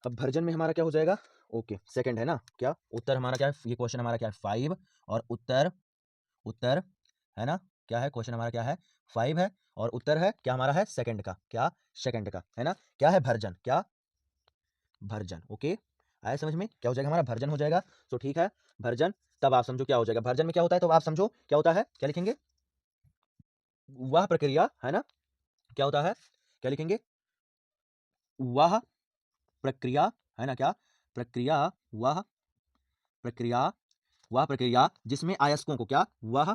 अब भर्जन में हमारा क्या हो जाएगा, ओके सेकंड है ना, क्या उत्तर हमारा क्या है, ये क्वेश्चन हमारा क्या है 5 और उत्तर, उत्तर है ना, क्या है क्वेश्चन हमारा क्या है 5 है और उत्तर है क्या हमारा है सेकंड का, क्या सेकंड का है ना, क्या है भर्जन, क्या भर्जन। ओके, आया समझ में, क्या हो जाएगा हमारा भर्जन हो जाएगा। तो ठीक है भर्जन, तब आप समझो क्या हो जाएगा भर्जन में क्या होता है, तो आप समझो क्या होता है, क्या लिखेंगे, वह प्रक्रिया है ना, क्या होता है, क्या लिखेंगे, वह प्रक्रिया है ना, क्या प्रक्रिया, वह प्रक्रिया, वह प्रक्रिया जिसमें अयस्कों को क्या, वह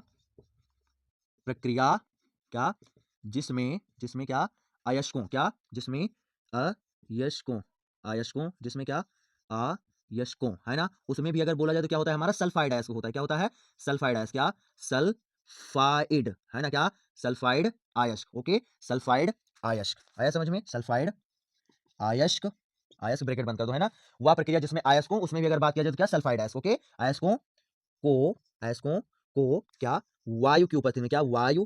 प्रक्रिया क्या, जिसमें, जिसमें क्या अयस्कों, क्या जिसमें अयस्कों, अयस्कों जिसमें क्या अयस्कों है ना, उसमें भी अगर बोला जाए तो क्या होता है हमारा सल्फाइड अयस्क होता है, क्या होता है सल्फाइड अयस्क, क्या सल्फाइड है ना, क्या सल्फाइड अयस्क। ओके, सल्फाइड अयस्क आया समझ में, सल्फाइड अयस्क, अयस्क ब्रैकेट बंद कर दो है ना, वह प्रक्रिया जिसमें अयस्कों, उसमें भी अगर बात किया जाए तो क्या सल्फाइड अयस्क। ओके, अयस्कों को, अयस्कों को क्या वायु की उपस्थिति में, क्या वायु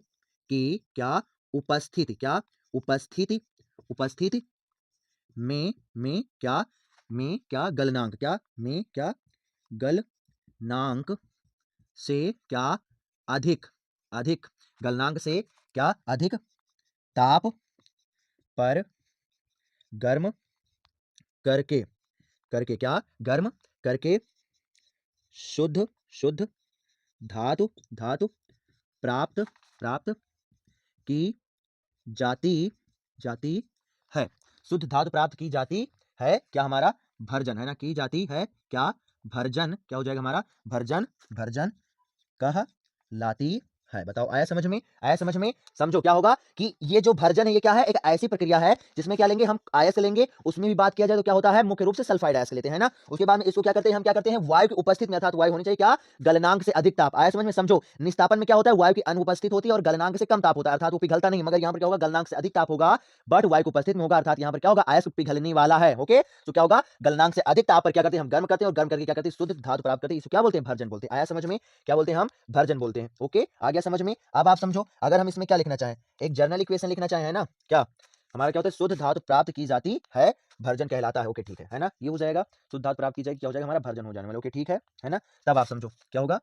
की क्या उपस्थिति, क्या उपस्थिति, उपस्थिति में क्या, में क्या गलनांक, क्या में क्या गलनांक से क्या अधिक, अधिक गलनांक से क्या अधिक ताप पर गर्म करके, करके क्या गर्म करके शुद्ध, शुद्ध धातु, धातु प्राप्त, प्राप्त की जाती, जाती है, शुद्ध धातु प्राप्त की जाती है, क्या हमारा भर्जन है ना, की जाती है क्या भर्जन, क्या हो जाएगा हमारा भर्जन, भर्जन कह लाती है। बताओ आया समझ में, आया समझ में, समझो क्या होगा कि ये जो भर्जन है ये क्या है, एक ऐसी प्रक्रिया है जिसमें क्या लेंगे हम अयस्क लेंगे, उसमें भी बात किया जाए तो क्या होता है मुख्य रूप से सल्फाइड अयस्क लेते हैं ना, उसके बाद में इसको क्या करते हैं हम, क्या करते हैं वायु की उपस्थिति में, अर्थात वायु होनी चाहिए क्या गलनांक से अधिक ताप। आया समझ में, समझो निस्तापन में क्या होता है वायु की अनुपस्थित होती है और गलनांक से कम ताप होता है, अर्थात वो पिघलता नहीं, मगर यहाँ पर क्या होगा गलनांक से अधिक ताप होगा बट वायु की उपस्थिति में होगा, अर्थात यहाँ पर क्या होगा अयस्क पिघलने वाला है। ओके, तो क्या होगा गलनांक से अधिक ताप पर क्या करते हैं हम गर्म करते हैं और गर्म करके क्या करते हैं शुद्ध धातु प्राप्त करते हैं, इसको क्या बोलते हैं भर्जन बोलते हैं। आया समझ में, क्या बोलते हैं हम भर्जन बोलते हैं। ओके, आ गया समझ में। अब आप समझो अगर हम इसमें क्या लिखना चाहें, एक जर्नल इक्वेशन लिखना चाहें है ना, क्या हमारा क्या होता है शुद्ध धातु प्राप्त की जाती है भर्जन कहलाता है। ओके ठीक है ना, ये हो जाएगा शुद्ध धातु प्राप्त की जाएगी, क्या हो जाएगा हमारा भर्जन हो जाने वाला। ओके ठीक है ना, तब आप समझो क्या होगा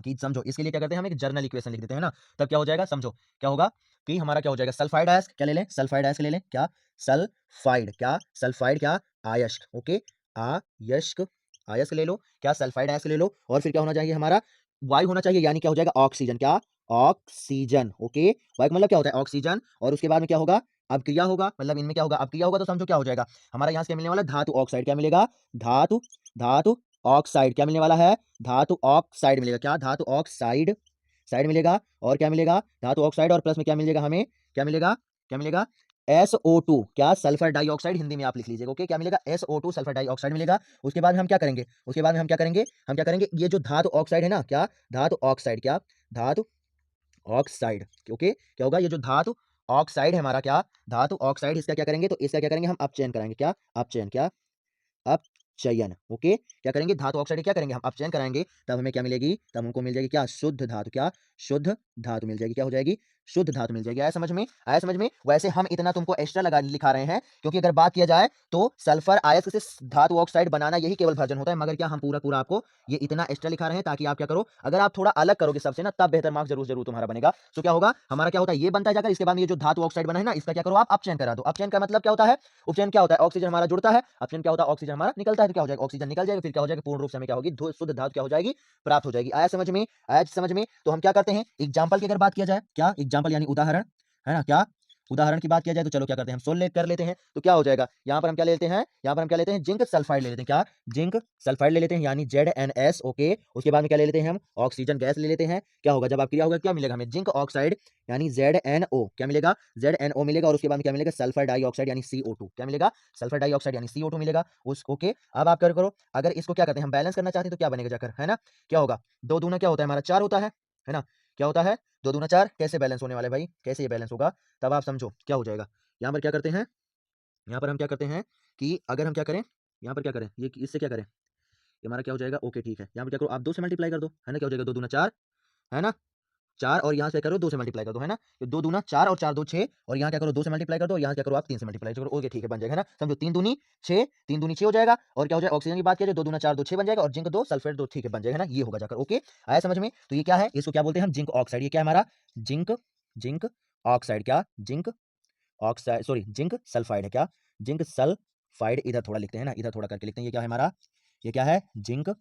कि समझो इसके लिए क्या करते हैं हम एक जर्नल इक्वेशन लिख देते हैं ना, तब क्या हो जाएगा समझो क्या होगा कि हमारा क्या हो जाएगा सल्फाइड अयस्क, क्या ले लें सल्फाइड अयस्क ले लें, क्या सल्फाइड, क्या सल्फाइड क्या अयस्क। ओके, अयस्क, अयस्क ले लो, क्या सल्फाइड अयस्क ले लो, और फिर क्या होना चाहिए हमारा वायु होना चाहिए, यानी क्या हो जाएगा ऑक्सीजन, क्या ऑक्सीजन। ओके, वायु का मतलब क्या होता है ऑक्सीजन, और उसके बाद में क्या होगा अभिक्रिया होगा, मतलब इनमें क्या होगा अभिक्रिया होगा, तो समझो क्या हो जाएगा हमारा यहाँ से क्या मिलने वाला धातु ऑक्साइड, क्या मिलेगा धातु, धातु ऑक्साइड, क्या मिलने वाला है धातु ऑक्साइड मिलेगा, क्या धातु ऑक्साइड, साइड मिलेगा, और क्या मिलेगा धातु ऑक्साइड, और प्लस में क्या मिलेगा हमें, क्या मिलेगा, क्या मिलेगा SO2, क्या सल्फर डाइऑक्साइड, हिंदी में आप लिख लीजिएगा। ओके, क्या मिलेगा SO2 सल्फर डाइऑक्साइड मिलेगा। उसके बाद में हम क्या करेंगे, उसके बाद में हम क्या करेंगे, हम क्या करेंगे ये जो धातु ऑक्साइड है ना, क्या धातु ऑक्साइड, क्या धातु ऑक्साइड। ओके, क्या होगा ये जो धातु ऑक्साइड है हमारा, क्या धातु ऑक्साइड, इसका क्या करेंगे, तो इसका क्या करेंगे हम अपचयन कराएंगे, क्या अपचयन, क्या अपचयन। ओके, क्या करेंगे धातु ऑक्साइड क्या करेंगे हम अपचयन कराएंगे, तब हमें क्या मिलेगी, तब हमको मिल जाएगी क्या शुद्ध धातु, क्या शुद्ध धातु मिल जाएगी, क्या हो जाएगी शुद्ध धातु मिल जाएगी। आया समझ में, आया समझ में। वैसे हम इतना तुमको एक्स्ट्रा लगा लिखा रहे हैं क्योंकि अगर बात किया जाए तो सल्फर अयस्क से धातु ऑक्साइड बनाना यही केवल भर्जन होता है, मगर क्या हम पूरा पूरा आपको ये इतना एक्स्ट्रा लिखा रहे हैं ताकि आप क्या करो, अगर आप थोड़ा अलग करोगे सबसे ना तब बेहतर मार्क्स जरूर जरूर तुम्हारा बनेगा। तो क्या होगा हमारा क्या होता है ये बनता है जाकर, इसके बाद ये जो धातु ऑक्साइड बना है ना इसका क्या करो आप अपचयन करा दो। अपचयन का मतलब क्या होता है, उपचयन क्या होता है ऑक्सीजन हमारा जुड़ता है, अपचयन क्या होता है ऑक्सीजन हमारा निकलता है, तो क्या हो जाएगा ऑक्सीजन निकल जाएगा, फिर क्या हो जाएगा पूर्ण रूप से हमें क्या होगी शुद्ध धातु क्या हो जाएगी प्राप्त हो जाएगी। आया समझ में, आया समझ में। तो हम क्या करते हैं एग्जाम्पल की अगर बात किया जाए, क्या एग्जाम्पल यानी उदाहरण है ना, क्या उदाहरण की बात किया जाए तो चलो क्या करते हैं हम सोल्व कर लेते हैं, तो क्या हो जाएगा यहाँ पर हम क्या लेते हैं, यहाँ पर हम क्या लेते हैं जिंक सल्फाइड ले लेते हैं, क्या जिंक सल्फाइड ले लेते हैं यानी ZnS। ओके, उसके बाद में क्या ले लेते हैं हम ऑक्सीजन गैस ले लेते हैं, क्या होगा जब आप क्रिया होगा क्या मिलेगा हमें जिंक ऑक्साइड यानी ZnO, क्या मिलेगा ZnO मिलेगा, और उसके बाद में क्या मिलेगा सल्फर डाइऑक्साइड यानी CO2, क्या मिलेगा सल्फर डाइऑक्साइड यानी CO2 मिलेगा उस। ओके, अब आप कर करो अगर इसको क्या करते हैं हम बैलेंस करना चाहते हैं तो क्या बनेगा जाकर है ना, क्या होगा दो दूना क्या होता है हमारा चार होता है ना, क्या होता है दो दूना चार, कैसे बैलेंस होने वाला है भाई, कैसे ये बैलेंस होगा, तब आप समझो क्या हो जाएगा। यहाँ पर क्या करते हैं, यहाँ पर हम क्या करते हैं कि अगर हम क्या करें, यहाँ पर क्या करें ये इससे क्या करें, ये हमारा क्या हो जाएगा। ओके ठीक है, यहाँ पर क्या करो आप दो से मल्टीप्लाई कर दो है ना, क्या हो जाएगा दो दूना चार है ना, 4 और यहाँ से करो 2 से मल्टीप्लाई कर दो, है ना? तो 2 दूना 4 और 4 दो 6 और यहाँ क्या करो 2 से मल्टीप्लाई कर दो और यहाँ क्या करो आप 3 से मल्टीप्लाई करो। ओके ठीक है, बन जाएगा, है ना? समझो 3 दूनी 6, 3 दूनी 6 हो जाएगा और क्या हो जाएगा ऑक्सीजन की बात किया जाए 2 दूना 4 2 6 बन जाएगा और जिंक 2 सल्फेट 2 ठीक है, बन जाएगा, है ना? ये होगा जाकर। ओके, आया समझ में? तो ये क्या है? इसको क्या बोलते हैं हम? Zinc oxide. ये क्या है हमारा? Zinc zinc oxide. क्या? Zinc oxide, sorry zinc sulphide है। क्या? Zinc sulphide. इधर थोड़ा लिखते हैं ना, इधर थोड़ा करके लिखते हैं। ये क्या है हमारा? ये क्या है? Zinc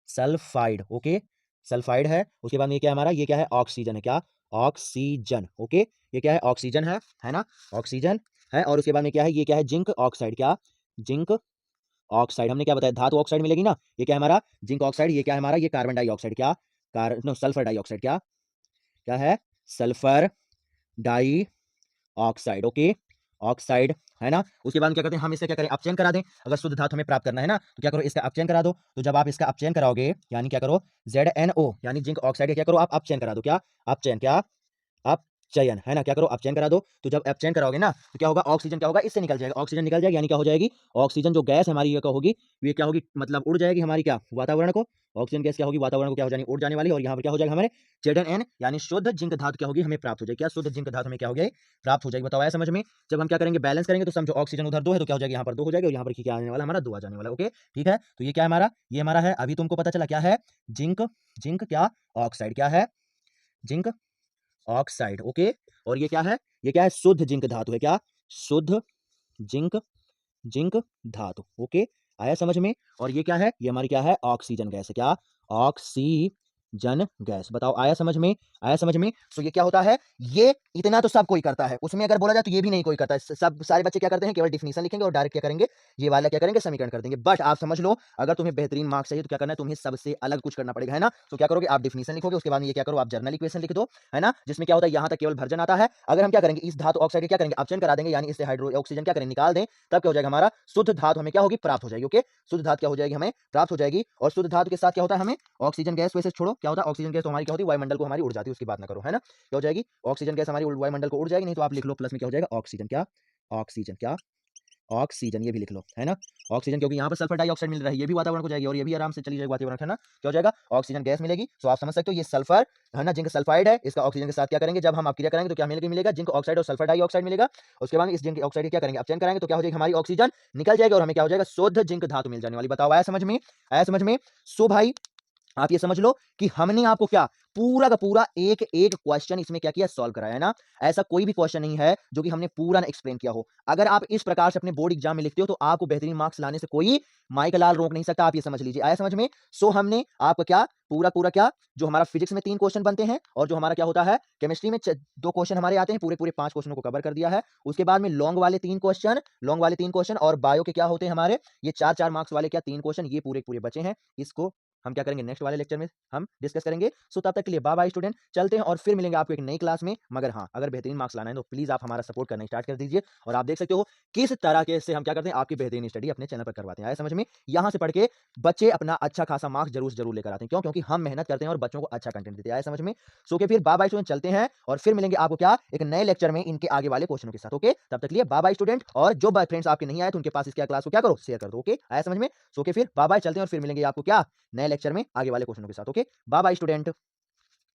sulphide. ओके, सल्फाइड है। उसके बाद में ये क्या है हमारा? ये क्या है? ऑक्सीजन है। क्या? ऑक्सीजन। ओके, ये क्या है? ऑक्सीजन है ना? ऑक्सीजन है। और उसके बाद में क्या है? ये क्या है? Zinc oxide. क्या? Zinc oxide. हमने क्या बताया? धातु ऑक्साइड मिलेगी ना, ये क्या है हमारा? Zinc oxide. ये क्या है हमारा? ये कार्बन डाइऑक्साइड। क्या? No, sulphur dioxide. क्या? क्या है? Sulphur dioxide. Okay, oxide है ना? उसके बाद क्या करते हैं हम? इसका क्या करें? अपचयन करा दें। अगर शुद्ध धातु हमें प्राप्त करना है ना, तो क्या करो? इसका अपचयन करा दो। तो जब आप इसका अपचयन कराओगे यानी क्या करो? ZnO यानी जिंक ऑक्साइड क्या करो? आप अपचयन करा दो। क्या? अपचयन। क्या? अपचयन, है ना? क्या करो? अपचयन करा दो। तो जब अपचयन कराओगे ना, तो क्या होगा? ऑक्सीजन क्या होगा? इससे निकल जाएगा। ऑक्सीजन निकल जाएगा यानी क्या हो जाएगी? ऑक्सीजन जो गैस हमारी ये क्या होगी? ये क्या होगी? मतलब उड़ जाएगी हमारी क्या? वातावरण को। ऑक्सीजन गैस क्या होगी? वातावरण को क्या हो जानी? उड़ जाने वाली है और यहाँ पर क्या हो जाएगा हमारे? ZnN यानी शुद्ध जिंक धातु क्या होगी? हमें प्राप्त हो जाएगी। क्या? शुद्ध जिंक धातु हमें क्या हो गया? प्राप्त हो जाएगी। बताओ आया समझ में? जब हम क्या करेंगे? बैलेंस करेंगे तो समझो ऑक्सीजन उधर 2 है तो क्या हो जाएगा? यहाँ पर 2 हो जाएगा और यहाँ पर क्या आने वाला? हमारा 2 आ जाने वाला। ओके, ठीक है? तो ये क्या है हमारा? ये हमारा है। अभी तुमको पता चला क्या है? जिंक जिंक क्या? ऑक्साइड। क्या है? Zinc oxide. ओके, और ये क्या है? ये क्या है? शुद्ध जिंक धातु है। क्या? शुद्ध जिंक जिंक धातु। ओके, आया समझ में? और ये क्या है? ये हमारी क्या है? ऑक्सीजन गैस है। क्या? Oxygen gas. बताओ आया समझ में? आया समझ में? तो ये क्या होता है? ये इतना तो सब कोई करता है, उसमें अगर बोला जाए तो ये भी नहीं कोई करता है। सब सारे बच्चे क्या करते हैं? केवल डिफिनीशन लिखेंगे और डायरेक्ट क्या करेंगे? ये वाला क्या करेंगे? समीकरण कर देंगे। बट आप समझ लो, अगर तुम्हें बेहतरीन मार्क्स चाहिए तो क्या करना है? तुम्हें सबसे अलग कुछ करना पड़ेगा, है ना? तो क्या करोगे? आप डिफिनीशन लिखोगे, उसके बाद ये क्या करो? आप जर्नल इक्वेशन लिख दो, है ना? जिसमें क्या होता है? यहाँ तक केवल भर्जन आता है। अगर हम क्या करेंगे? इस धातु ऑक्साइड क्या करेंगे? अपचयन करा देंगे यानी इससे हाइड्रो ऑक्सीजन क्या करेंगे? निकाल दें, तब क्या हो जाएगा हमारा? शुद्ध धातु हमें क्या होगी? प्राप्त हो जाएगी। ओके, शुद्ध धातु क्या हो जाएगी? हमें प्राप्त हो जाएगी। और शुद्ध धातु के साथ क्या होता है? हमें ऑक्सीजन गैस वैसे छोड़ो, क्या होता है? ऑक्सीजन गैस तो हमारी क्या होती है? वायुमंडल को हमारी उड़ जाती है, उसकी बात ना करो, है ना? क्या हो जाएगी? ऑक्सीजन गैस हमारी वायुमंडल को उड़ जाएगी। नहीं तो आप लिख लो प्लस में क्या हो जाएगा? ऑक्सीजन। क्या? ऑक्सीजन। क्या? ऑक्सीजन, ये भी लिख लो, है ना? ऑक्सीजन, क्योंकि यहाँ पर सल्फर डाइऑक्साइड मिल रहा है, ये भी वातावरण को जाएगी और ये भी आराम से चली जाएगी वातावरण, है ना? क्या हो जाएगा? ऑक्सीजन गैस मिलेगी। तो आप समझ सकते हो ये सल्फर है ना, जिंक सल्फाइड है। इसका ऑक्सीजन के साथ क्या करेंगे? जब हम अपक्रिया करेंगे तो क्या मिलेगा? जिंक ऑक्साइड और सल्फर डाइऑक्साइड मिलेगा। उसके बाद इस जिंक ऑक्साइड क्या करेंगे? अपचयन कराएंगे तो क्या हो जाएगी? हमारी ऑक्सीजन निकल जाएगी और हमें क्या हो जाएगा? शुद्ध जिंक धातु मिल जाने वाली। बताओ आया समझ में? आया समझ में? सो भाई आप ये समझ लो कि हमने आपको क्या पूरा का पूरा एक एक क्वेश्चन इसमें क्या किया? सॉल्व कराया, है ना? ऐसा कोई भी क्वेश्चन नहीं है जो कि हमने पूरा ना एक्सप्लेन किया हो। अगर आप इस प्रकार से अपने बोर्ड एग्जाम में लिखते हो तो आपको बेहतरीन मार्क्स लाने से कोई माई का लाल रोक नहीं सकता। आप ये समझ लीजिए। आया समझ में? सो हमने आपका क्या पूरा पूरा क्या जो हमारा फिजिक्स में 3 क्वेश्चन बनते हैं और जो हमारा क्या होता है केमिस्ट्री में 2 क्वेश्चन हमारे आते हैं, पूरे पूरे 5 क्वेश्चनों को कवर कर दिया है। उसके बाद में लॉन्ग वाले 3 क्वेश्चन और बायो के क्या होते हैं हमारे ये 4-4 मार्क्स वाले क्या 3 क्वेश्चन, ये पूरे पूरे बचे हैं। इसको हम क्या करेंगे? नेक्स्ट वाले लेक्चर में हम डिस्कस करेंगे। सो तब तक के लिए बाय बाय स्टूडेंट, चलते हैं और फिर मिलेंगे आपको एक नई क्लास में। मगर हाँ, अगर बेहतरीन मार्क्स लाना है तो प्लीज आप हमारा सपोर्ट करना स्टार्ट कर दीजिए। और आप देख सकते हो किस तरह के से हम क्या करते हैं? आपकी बेहतरीन स्टडी अपने चैनल पर करवाते हैं। आया समझ में? यहाँ से पढ़ के बच्चे अपना अच्छा खासा मार्क्स जरूर लेकर आते हैं। क्यों? क्योंकि हम मेहनत करते हैं और बच्चों को अच्छा कंटेंट देते हैं। आया समझ में? सो के फिर बाय बाय स्टूडेंट, चलते हैं और फिर मिलेंगे आपको क्या एक नए लेक्चर में इनके आगे वाले क्वेश्चनों के साथ। ओके, तब तक के लिए बाय बाय स्टूडेंट। और जो फ्रेंड्स आपके नहीं आए तो उनके पास इसके क्लास को क्या करो? शेयर कर दो। ओके, आया समझ में? सो के फिर बाय बाय, चलते हैं और फिर मिलेंगे आपको क्या नए लेक्चर में आगे वाले क्वेश्चनों के साथ। Okay, bye bye student.